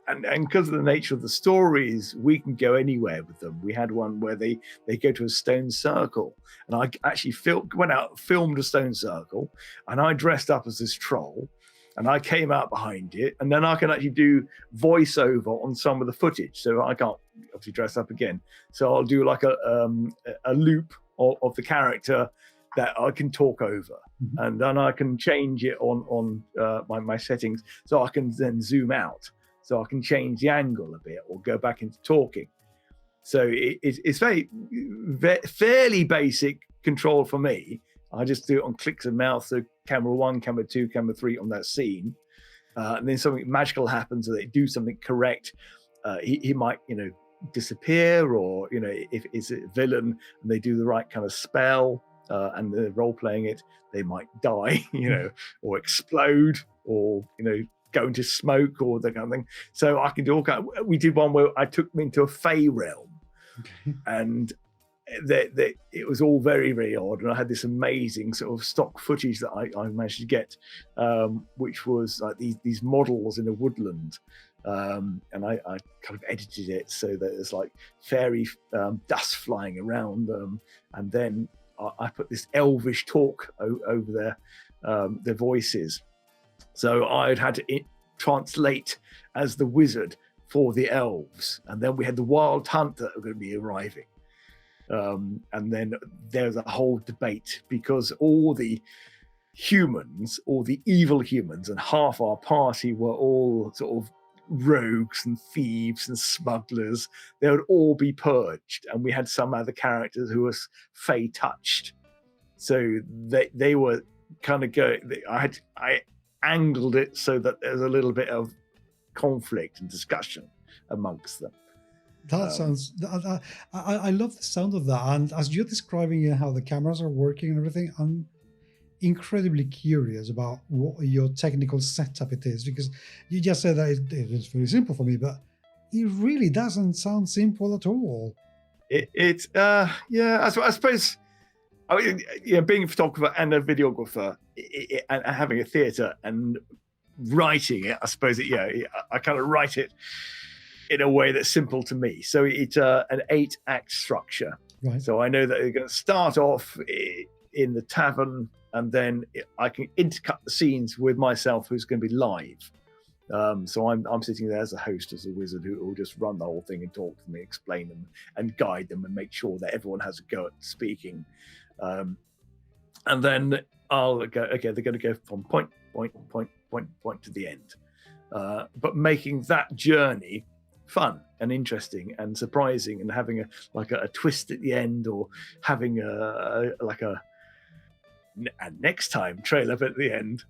because of the nature of the stories, we can go anywhere with them. We had one where they go to a stone circle, and I actually filmed a stone circle, and I dressed up as this troll, and I came out behind it, and then I can actually do voiceover on some of the footage. So I can't obviously dress up again. So I'll do like a loop of the character that I can talk over, and then I can change it on my settings, so I can then zoom out. So I can change the angle a bit or go back into talking. So it's fairly basic control for me. I just do it on clicks of mouse. So camera 1, camera 2, camera 3 on that scene. And then something magical happens, or they do something correct. He might, disappear, or, if it's a villain and they do the right kind of spell and they're role playing it, they might die, or explode, or, go into smoke, or that kind of thing. So I can do all kind of, we did one where I took them into a Fey realm, and it was all very, very odd. And I had this amazing sort of stock footage that I managed to get, which was like these models in a woodland. And I kind of edited it so that there's like fairy dust flying around them. And then I put this elvish talk over their voices. So I'd had to translate as the wizard for the elves. And then we had the wild hunt that were going to be arriving. And then there's a whole debate, because all the humans, all the evil humans, and half our party were all sort of rogues and thieves and smugglers. They would all be purged. And we had some other characters who were Fey touched. So they were kind of going, I angled it so that there's a little bit of conflict and discussion amongst them. That sounds, I love the sound of that. And as you're describing how the cameras are working and everything, I'm incredibly curious about what your technical setup it is, because you just said that it is very simple for me, but it really doesn't sound simple at all. Yeah, I suppose. I mean, yeah, being a photographer and a videographer, and having a theatre and writing it, I suppose I kind of write it in a way that's simple to me. So it's an 8-act structure. Right. So I know that they're going to start off in the tavern, and then I can intercut the scenes with myself, who's going to be live. So I'm sitting there as a host, as a wizard, who will just run the whole thing and talk to me, explain them, and guide them, and make sure that everyone has a go at speaking. And then I'll go, okay, they're going to go from point to the end. But making that journey fun and interesting and surprising, and having a twist at the end, or having a next time trailer at the end.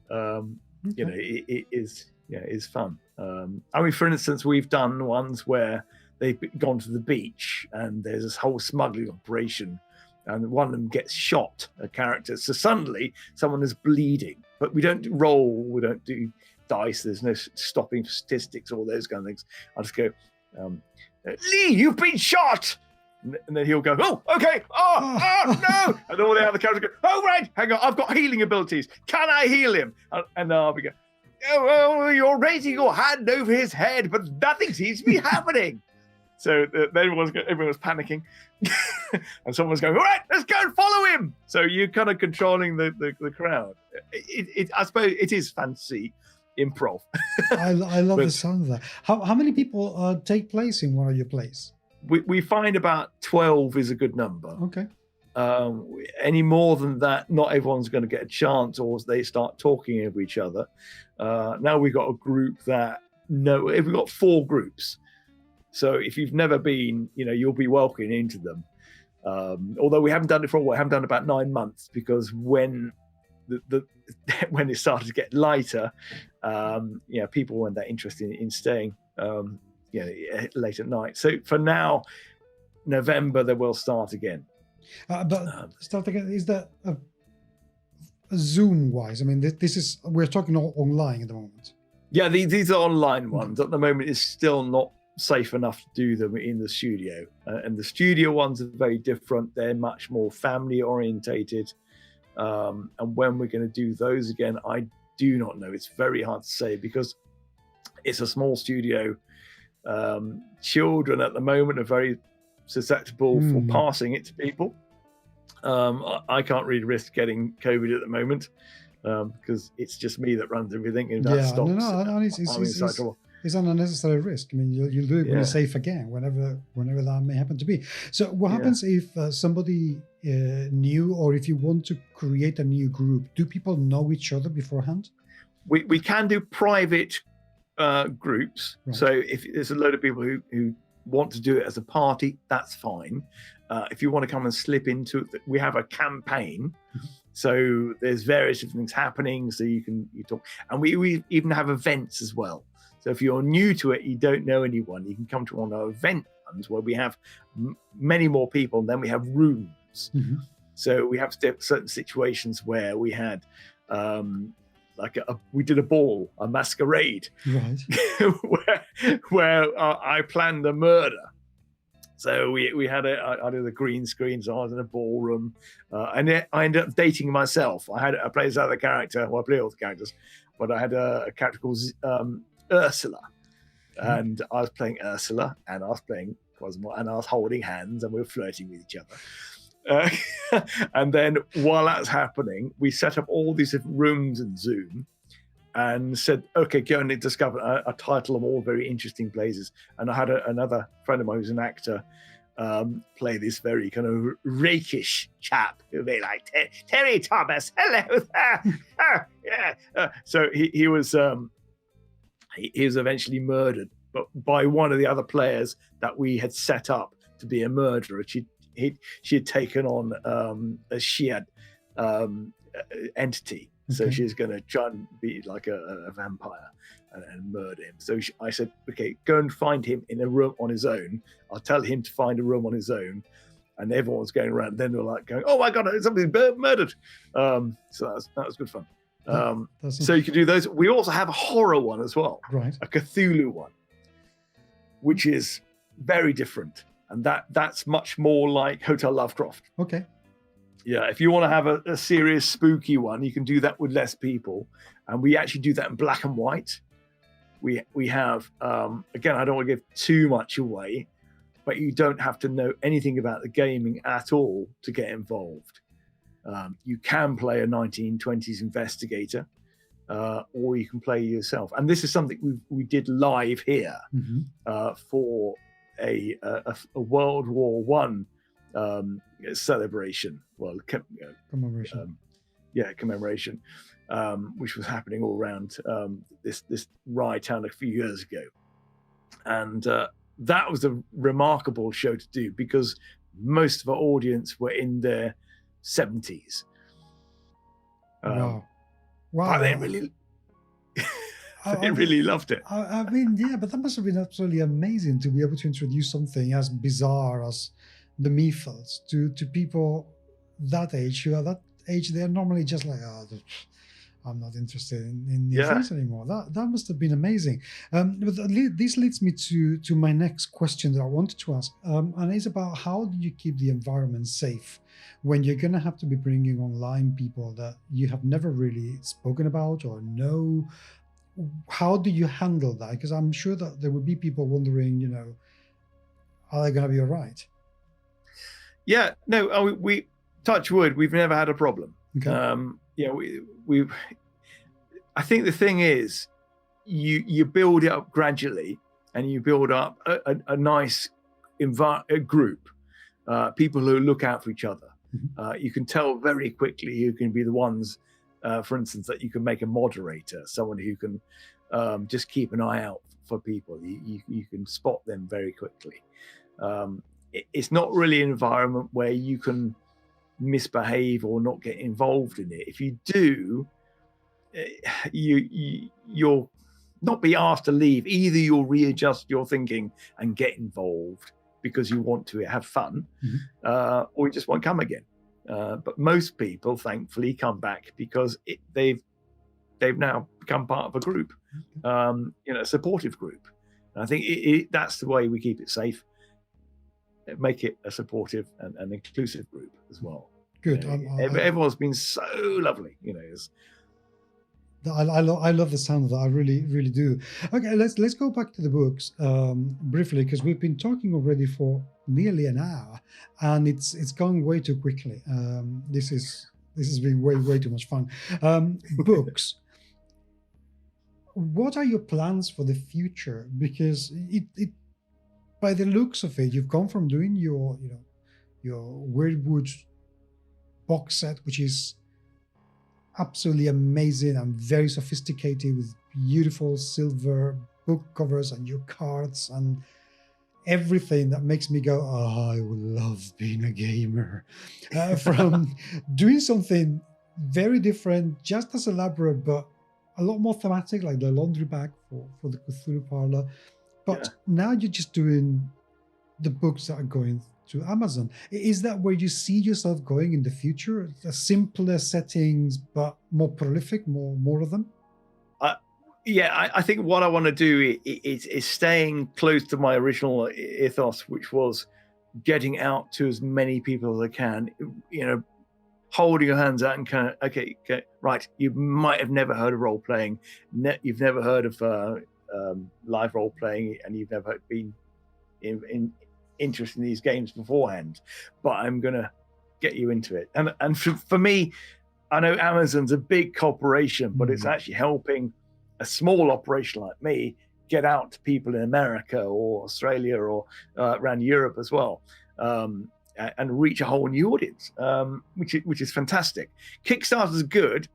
It is fun. I mean, for instance, we've done ones where they've gone to the beach and there's this whole smuggling operation, and one of them gets shot, a character. So suddenly someone is bleeding, but we don't roll, we don't do dice, there's no stopping statistics, all those kind of things. I'll just go, Lee, you've been shot! And then he'll go, oh, okay, no! And all the other characters go, oh, right, hang on, I've got healing abilities. Can I heal him? And I'll be going, oh, you're raising your hand over his head, but nothing seems to be happening. So everyone's panicking, and someone's going, all right, let's go and follow him. So you're kind of controlling the crowd. I suppose it is fancy improv. I love the sound of that. How many people take place in one of your plays? We find about 12 is a good number. Okay. Any more than that, not everyone's going to get a chance, or they start talking over each other. Now we've got a group we've got 4 groups. So if you've never been, you'll be welcomed into them. Although we haven't done it for a while, we haven't done it about 9 months, because when when it started to get lighter, people weren't that interested in staying, late at night. So for now, November, they will start again. Start again, is that a Zoom wise? I mean, we're talking online at the moment. Yeah, these are online ones. At the moment, it's still not safe enough to do them in the studio. And the studio ones are very different. They're much more family orientated. And when we're going to do those again, I do not know. It's very hard to say, because it's a small studio. Children at the moment are very susceptible for passing it to people. I can't really risk getting COVID at the moment, because it's just me that runs everything. And that stops. It's an unnecessary risk. I mean, you'll do it when you're safe again, whenever that may happen to be. So what happens if somebody new, or if you want to create a new group, do people know each other beforehand? We can do private groups. Right. So if there's a load of people who want to do it as a party, that's fine. If you want to come and slip into it, we have a campaign. So there's various different things happening. So you talk, and we even have events as well. So if you're new to it, you don't know anyone, you can come to one of our event ones where we have many more people, and then we have rooms. So we have certain situations where we had we did a ball, a mascarade, right? where I planned a murder. So we had I did a green screen, so I was in a ballroom, and I ended up dating myself. I played this other character. Well, I play all the characters, but I had a character called Ursula, and I was playing Ursula, and I was playing Cosmo, and I was holding hands, and we were flirting with each other. And then while that's happening, we set up all these different rooms in Zoom, and said, okay, go and discover. I title them all very interesting places. And I had another friend of mine who's an actor play this very kind of rakish chap who would be like, Terry Thomas, hello there. So he was eventually murdered, but by one of the other players that we had set up to be a murderer. She had taken on a Shiad entity. So she's going to try and be like a vampire and murder him. So I said, okay, go and find him in a room on his own. I'll tell him to find a room on his own. and everyone was going around. Then they were like going, "Oh my god, somebody's murdered!" So that was good fun. So you can do those. We also have a horror one as well, right? A Cthulhu one, which is very different, and that's much more like Hotel Lovecraft. Okay. Yeah, if you want to have a serious spooky one, you can do that with less people, and we actually do that in black and white. We have again, I don't want to give too much away, but you don't have to know anything about the gaming at all to get involved. You can play a 1920s investigator, or you can play yourself. And this is something we did live here for a World War One celebration. Well, commemoration. Commemoration, which was happening all around this Rye town a few years ago, and that was a remarkable show to do because most of our audience were in their 70s. Wow! But they really loved it. I mean, yeah, but that must have been absolutely amazing to be able to introduce something as bizarre as the Meeples to people that age, who are that age, they're normally just like, oh, I'm not interested in these things anymore. That must have been amazing. But this leads me to my next question that I wanted to ask, and it's about how do you keep the environment safe when you're going to have to be bringing online people that you have never really spoken about or know? How do you handle that? Because I'm sure that there would be people wondering, are they going to be all right? Yeah, no, we touch wood, we've never had a problem. Okay. I think the thing is, you build it up gradually, and you build up a nice group, people who look out for each other. You can tell very quickly who can be the ones, for instance, that you can make a moderator, someone who can just keep an eye out for people. You can spot them very quickly. It's not really an environment where you can misbehave or not get involved in it. If you do, you'll not be asked to leave. Either you'll readjust your thinking and get involved because you want to have fun, or you just won't come again. But most people, thankfully, come back because they've now become part of a group, a supportive group. And I think that's the way we keep it safe. Make it a supportive and inclusive group as well. Good. Everyone's been so lovely. I love the sound of that. I really, really do. Okay, let's go back to the books briefly, because we've been talking already for nearly an hour, and it's gone way too quickly. This has been way too much fun. Books. What are your plans for the future? Because it by the looks of it, you've gone from doing your Weirdwood box set, which is absolutely amazing and very sophisticated, with beautiful silver book covers and your cards and everything that makes me go, oh, I would love being a gamer. From doing something very different, just as elaborate, but a lot more thematic, like the laundry bag for the Cthulhu Parlour. But now you're just doing the books that are going to Amazon. Is that where you see yourself going in the future? Simpler settings, but more prolific, more of them? I think what I want to do is staying close to my original ethos, which was getting out to as many people as I can, holding your hands out and kind of, okay, right, you might have never heard of role-playing, you've never heard of live role-playing, and you've never been interested in these games beforehand, but I'm going to get you into it. And for me, I know Amazon's a big corporation, but it's actually helping a small operation like me get out to people in America or Australia or around Europe as well, and reach a whole new audience, which is fantastic. Kickstarter's good,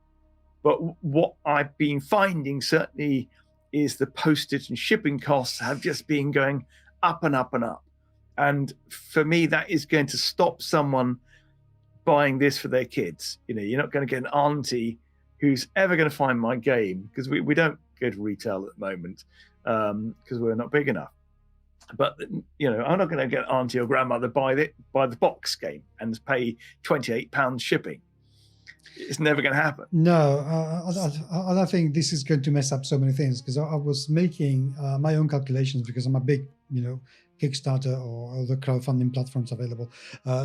but what I've been finding certainly is the postage and shipping costs have just been going up and up and up. And for me, that is going to stop someone buying this for their kids. You're not going to get an auntie who's ever going to find my game, because we don't go to retail at the moment because we're not big enough. But I'm not going to get auntie or grandmother buy the box game and pay £28 shipping. It's never going to happen. No, I think this is going to mess up so many things, because I was making my own calculations, because I'm a big, Kickstarter or other crowdfunding platforms available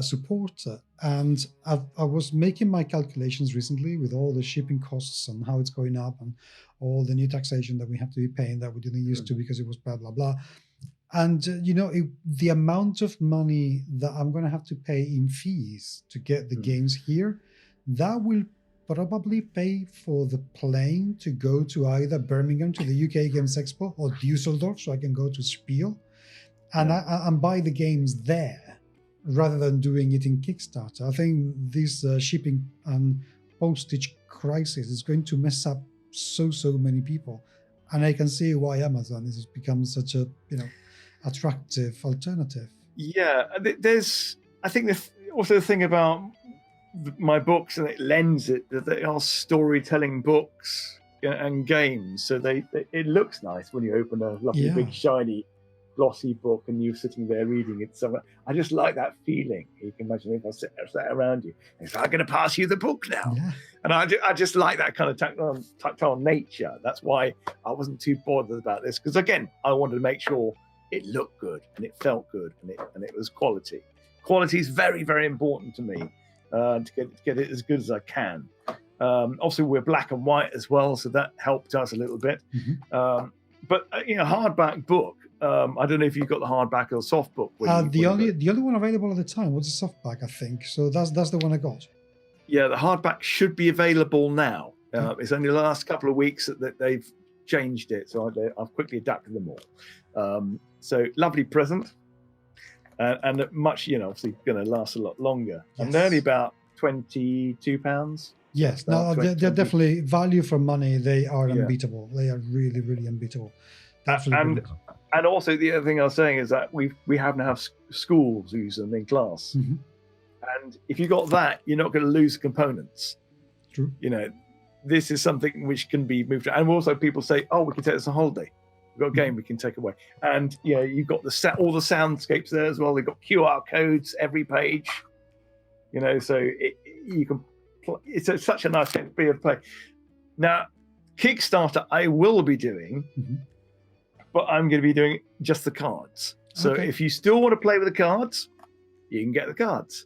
supporter, and I was making my calculations recently with all the shipping costs and how it's going up and all the new taxation that we have to be paying that we didn't used to because it was blah blah blah. And the amount of money that I'm going to have to pay in fees to get the games here, that will probably pay for the plane to go to either Birmingham to the UK Games Expo or Dusseldorf, so I can go to Spiel and buy the games there rather than doing it in Kickstarter. I think this shipping and postage crisis is going to mess up so many people, and I can see why Amazon has become such a attractive alternative. Yeah, there's I think also the thing about my books, and it lends it that they are storytelling books and games, so it looks nice when you open a lovely big shiny glossy book and you're sitting there reading it somewhere. I just like that feeling. You can imagine if I sat around you, it's like, I'm going to pass you the book now. And I just like that kind of tactile nature. That's why I wasn't too bothered about this, because again, I wanted to make sure it looked good and it felt good and it was quality. Quality is very, very important to me, to get it as good as I can. Obviously we're black and white as well, so that helped us a little bit. But hardback book, I don't know if you've got the hardback or soft book. The only one available at the time was the softback, I think. So that's the one I got. Yeah, the hardback should be available now. It's only the last couple of weeks that they've changed it, so I've quickly adapted them all. So lovely present, and much, obviously going to last a lot longer. And they're only about £22. Yes, no, they're definitely value for money. They are unbeatable. They are really, really unbeatable. And also the other thing I was saying is that we happen to have schools use them in class, and if you got that, you're not going to lose components. True. This is something which can be moved. And also people say, oh, we can take this on holiday. We've got a game we can take away. And you've got all the soundscapes there as well. They've got QR codes every page. So you can. It's such a nice game to be able to play. Now, Kickstarter I will be doing, but I'm going to be doing just the cards. So if you still want to play with the cards, you can get the cards.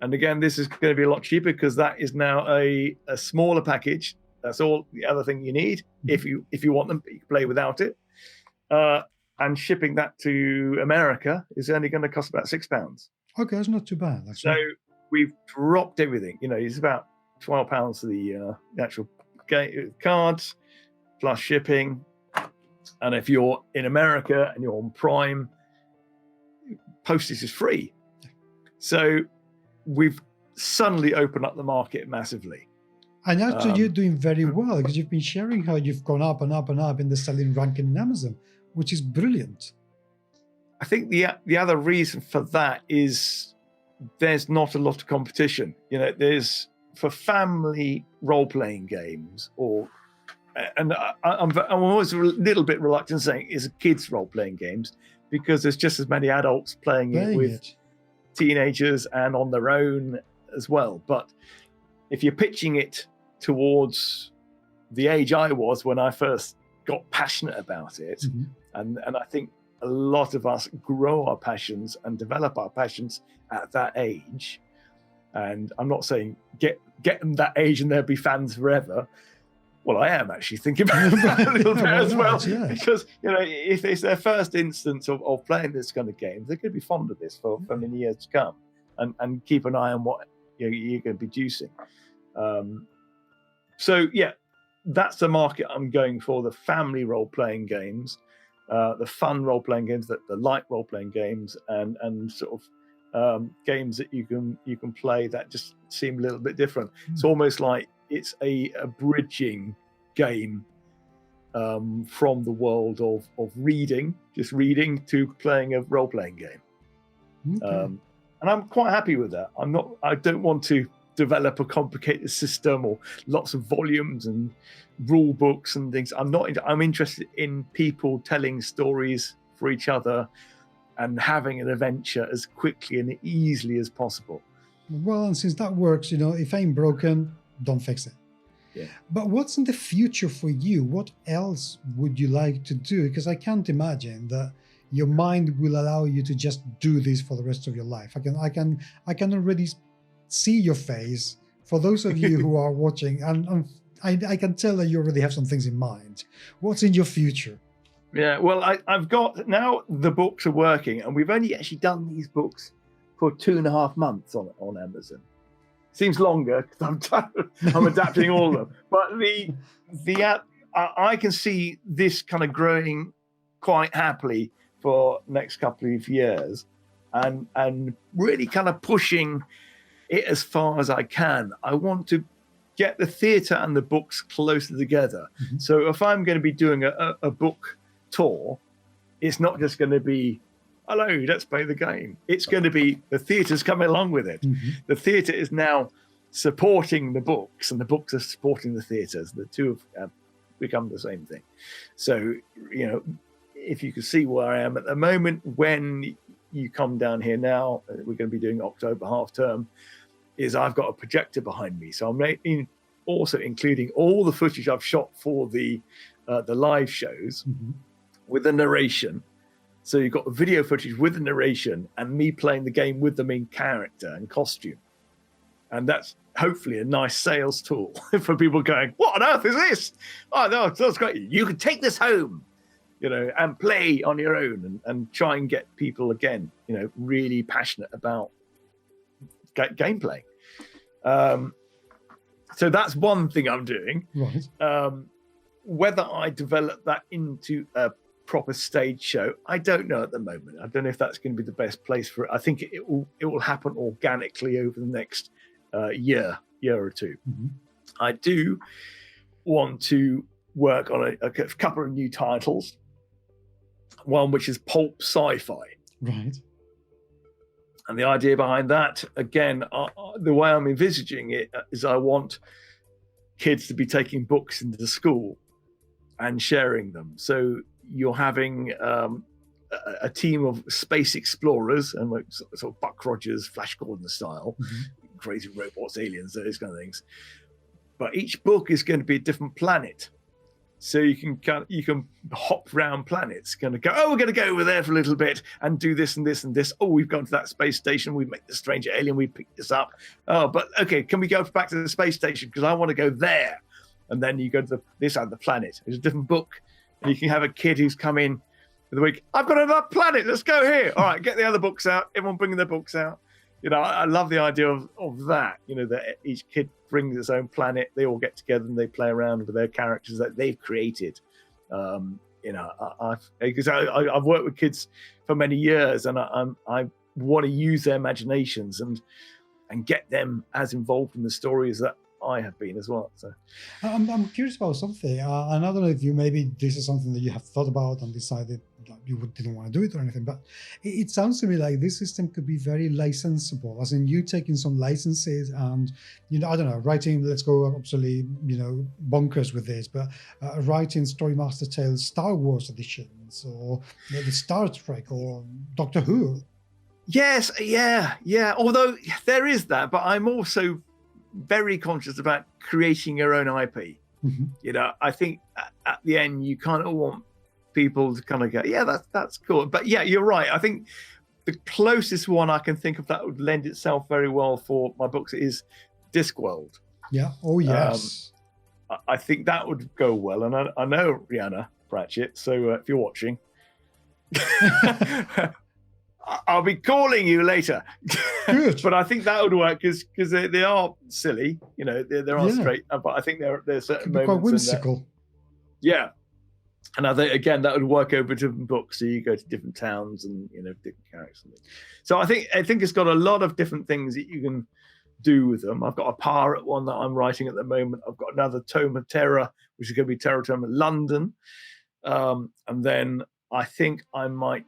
And again, this is going to be a lot cheaper because that is now a smaller package. That's all the other thing you need. If you want them, you can play without it. And shipping that to America is only going to cost about £6. Okay, that's not too bad. So we've dropped everything. It's about £12 for the actual cards plus shipping. And if you're in America and you're on Prime, postage is free. So we've suddenly opened up the market massively. And actually, you're doing very well, because you've been sharing how you've gone up and up and up in the selling ranking in Amazon, which is brilliant. I think the other reason for that is there's not a lot of competition. There's for family role-playing games, and I'm always a little bit reluctant saying it's kids role-playing games, because there's just as many adults playing it with teenagers and on their own as well. But if you're pitching it towards the age I was when I first got passionate about it, and I think a lot of us grow our passions and develop our passions at that age. And I'm not saying get them that age and they'll be fans forever. Well, I am actually thinking about that a little bit as well, because if it's their first instance of playing this kind of game, they're going to be fond of this for many years to come, and keep an eye on what you're going to be producing. So yeah, that's the market I'm going for: the family role-playing games, the fun role-playing games, the light role-playing games, and sort of games that you can play that just seem a little bit different. It's almost like it's a bridging game from the world of reading, just reading, to playing a role-playing game. And I'm quite happy with that. I don't want to develop a complicated system or lots of volumes and rule books and things. I'm interested in people telling stories for each other, and having an adventure as quickly and easily as possible. Well, and since that works, if ain't broken, don't fix it. Yeah. But what's in the future for you? What else would you like to do? Because I can't imagine that your mind will allow you to just do this for the rest of your life. I can already see your face. For those of you who are watching, and I can tell that you already have some things in mind. What's in your future? Yeah, well, I've got now the books are working, and we've only actually done these books for 2.5 months on Amazon. Seems longer because I'm adapting all of them, but I can see this kind of growing quite happily for next couple of years, and really kind of pushing it as far as I can. I want to get the theatre and the books closer together. Mm-hmm. So if I'm going to be doing a book tour, it's not just going to be, hello, let's play the game. It's going to be the theatre's coming along with it. Mm-hmm. The theatre is now supporting the books, and the books are supporting the theatres. The two have become the same thing. So, if you can see where I am at the moment, when you come down here now, we're going to be doing October half term, is I've got a projector behind me. So I'm also including all the footage I've shot for the live shows mm-hmm. with the narration. So you've got the video footage with the narration and me playing the game with the main character and costume. And that's hopefully a nice sales tool for people going, what on earth is this? Oh, no, that's great. You can take this home, and play on your own and try and get people, again, really passionate about gameplay. So that's one thing I'm doing. Right. Whether I develop that into a proper stage show, I don't know at the moment. I don't know if that's going to be the best place for it. I think it will happen organically over the next year or two. Mm-hmm. I do want to work on a couple of new titles. One which is Pulp sci-fi. Right. And the idea behind that, again, the way I'm envisaging it is I want kids to be taking books into school and sharing them. So you're having a team of space explorers and sort of Buck Rogers, Flash Gordon style, mm-hmm. crazy robots, aliens, those kind of things. But each book is going to be a different planet. So you can hop around planets, kind of go, we're going to go over there for a little bit and do this and this and this. Oh, we've gone to that space station. We make the strange alien. We pick this up. Oh, but okay, can we go back to the space station? Because I want to go there. And then you go to this other planet. It's a different book. And you can have a kid who's come in for the week. I've got another planet. Let's go here. All right, get the other books out. Everyone bringing their books out. I love the idea of that, that each kid brings its own planet. They all get together and they play around with their characters that they've created. Because I've worked with kids for many years, and I want to use their imaginations and get them as involved in the stories that I have been as well. So I'm curious about something. I don't know if maybe this is something that you have thought about and decided that you didn't want to do it or anything, but it sounds to me like this system could be very licensable, as in you taking some licenses and, I don't know, writing, let's go absolutely, bonkers with this, but writing Storymaster Tales Star Wars editions or the Star Trek or Doctor Who. Yes, yeah. Although there is that, but I'm also very conscious about creating your own IP. Mm-hmm. I think at the end you kind of want people to kind of go, yeah, that's cool. But yeah, you're right. I think the closest one I can think of that would lend itself very well for my books is Discworld. Yeah. Oh yes. I think that would go well, and I know Rhianna Pratchett. So if you're watching, I'll be calling you later. Good. But I think that would work because they are silly, they are straight. But I think there's certain moments quite whimsical. Yeah, and I think again that would work over different books. So you go to different towns and different characters. So I think it's got a lot of different things that you can do with them. I've got a pirate one that I'm writing at the moment. I've got another Tome of Terror, which is going to be Terror Tome of London, and then I think I might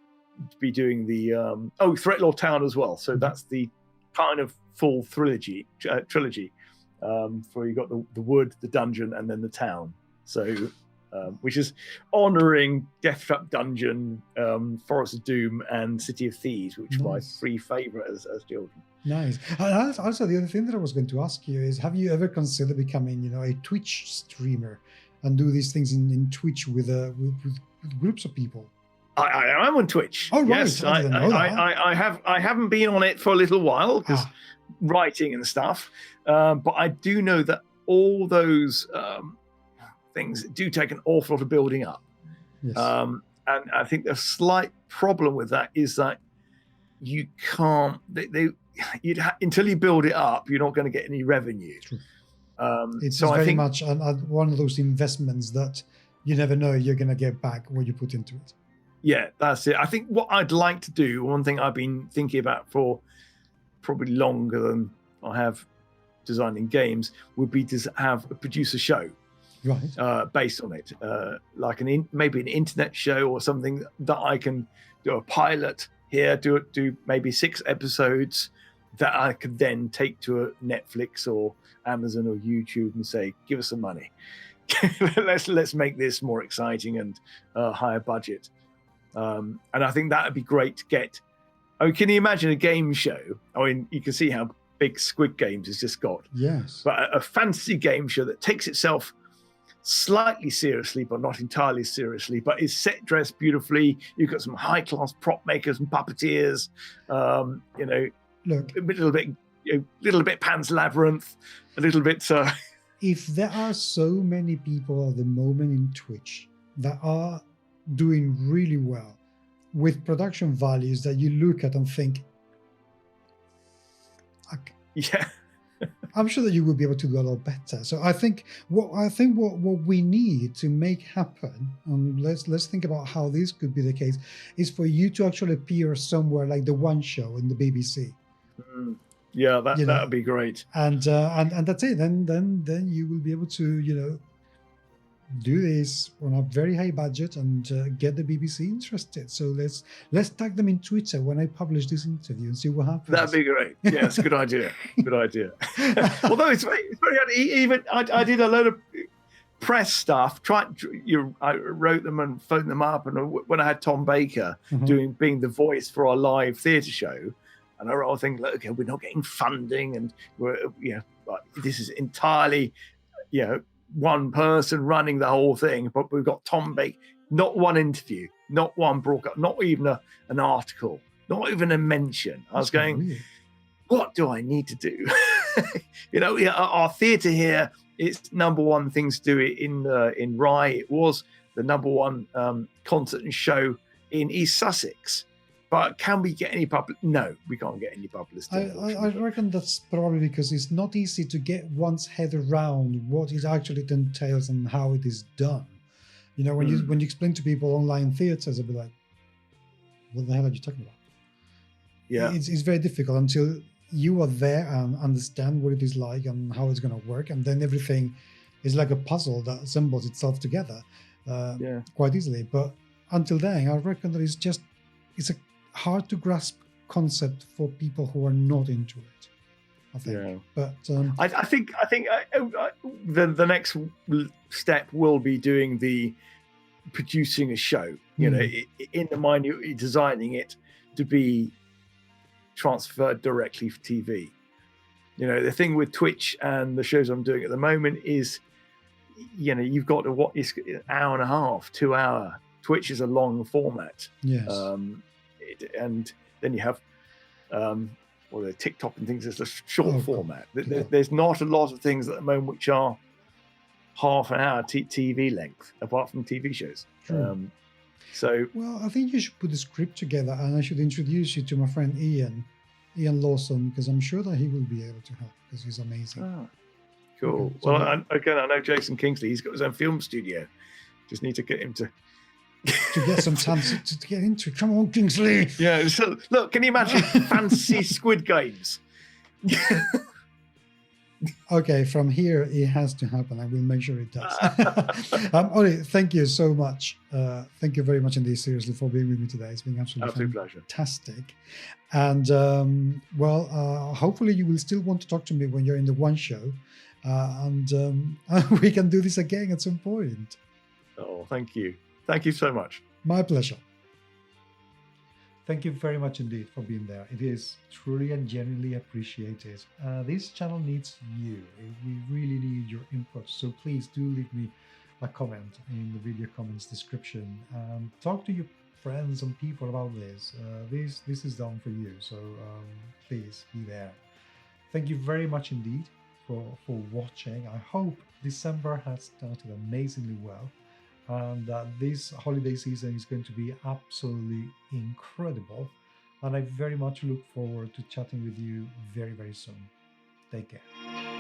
be doing the Threatlord Town as well. So that's the kind of full trilogy. For you got the wood, the dungeon, and then the town. So which is honouring Death Trap Dungeon, Forest of Doom, and City of Thieves, which were my 3 favourite as children. Nice. And also, the other thing that I was going to ask you is, have you ever considered becoming, a Twitch streamer and do these things in Twitch with groups of people? I am on Twitch. Oh, right. Yes, I haven't been on it for a little while because writing and stuff. But I do know that all those things do take an awful lot of building up. Yes. And I think the slight problem with that is that you can't. Until you build it up, you're not going to get any revenue. True. It's so very much one of those investments that you never know you're going to get back what you put into it. Yeah, that's it. I think what I'd like to do, one thing I've been thinking about for probably longer than I have designing games, would be to produce a show, right? Based on it, like maybe an internet show or something that I can do a pilot here, do maybe 6 episodes that I could then take to a Netflix or Amazon or YouTube and say, give us some money. let's make this more exciting and higher budget. And I think that would be great to get. I mean, can you imagine a game show? I mean, you can see how big Squid Games has just got. Yes. But a fantasy game show that takes itself slightly seriously, but not entirely seriously, but is set dressed beautifully. You've got some high class prop makers and puppeteers. Look, a little bit Pan's Labyrinth, a little bit. If there are so many people at the moment in Twitch that are doing really well with production values that you look at and think, yeah, I'm sure that you will be able to do a lot better. So I think what we need to make happen, and let's think about how this could be the case, is for you to actually appear somewhere like the One Show in the BBC. Yeah, that would be great. And that's it. Then you will be able to do this on a very high budget and get the BBC interested. So let's tag them in Twitter when I publish this interview and see what happens. That'd be great. Yes, good idea. Good idea. Although it's very even I did a load of press stuff. I wrote them and phoned them up, and when I had Tom Baker being the voice for our live theatre show, and I wrote things like, okay, we're not getting funding, and this is entirely one person running the whole thing, but we've got Tom Baker, not one interview, not one broadcast, not even an article, not even a mention. I was going, weird. What do I need to do? Our theatre here, it's #1 things to do in Rye. It was the #1 concert and show in East Sussex. But can we get any No, we can't get any publicity. I reckon that's probably because it's not easy to get one's head around what it actually entails and how it is done. When you explain to people online theatres, they'll be like, what the hell are you talking about? Yeah. It's very difficult until you are there and understand what it is like and how it's going to work. And then everything is like a puzzle that assembles itself together quite easily. But until then, I reckon that it's a hard to grasp concept for people who are not into it, I think. Yeah. But I think the next step will be doing the producing a show. In the mind, you're designing it to be transferred directly for TV. The thing with Twitch and the shows I'm doing at the moment is, you've got to what is an hour and a half, 2 hour. Twitch is a long format. Yes. And then you have the TikTok and things. It's a short format. There's not a lot of things at the moment which are half an hour TV length, apart from TV shows. Well, I think you should put the script together, and I should introduce you to my friend Ian Lawson, because I'm sure that he will be able to help, because he's amazing. Cool. Okay, well, I know Jason Kingsley. He's got his own film studio. Just need to get him to get some time to get into it. Come on, Kingsley. Yeah. So, look, can you imagine fancy Squid Games? Okay, from here it has to happen. I will make sure it does. Olly, thank you so much. Thank you very much indeed, seriously, for being with me today. It's been absolutely fantastic. And hopefully you will still want to talk to me when you're in the One Show, and we can do this again at some point. Oh, thank you. Thank you so much. My pleasure. Thank you very much indeed for being there. It is truly and genuinely appreciated. This channel needs you. We really need your input. So please do leave me a comment in the video comments description. Talk to your friends and people about this. This is done for you. So please be there. Thank you very much indeed for watching. I hope December has started amazingly well, and that this holiday season is going to be absolutely incredible. And I very much look forward to chatting with you very, very soon. Take care.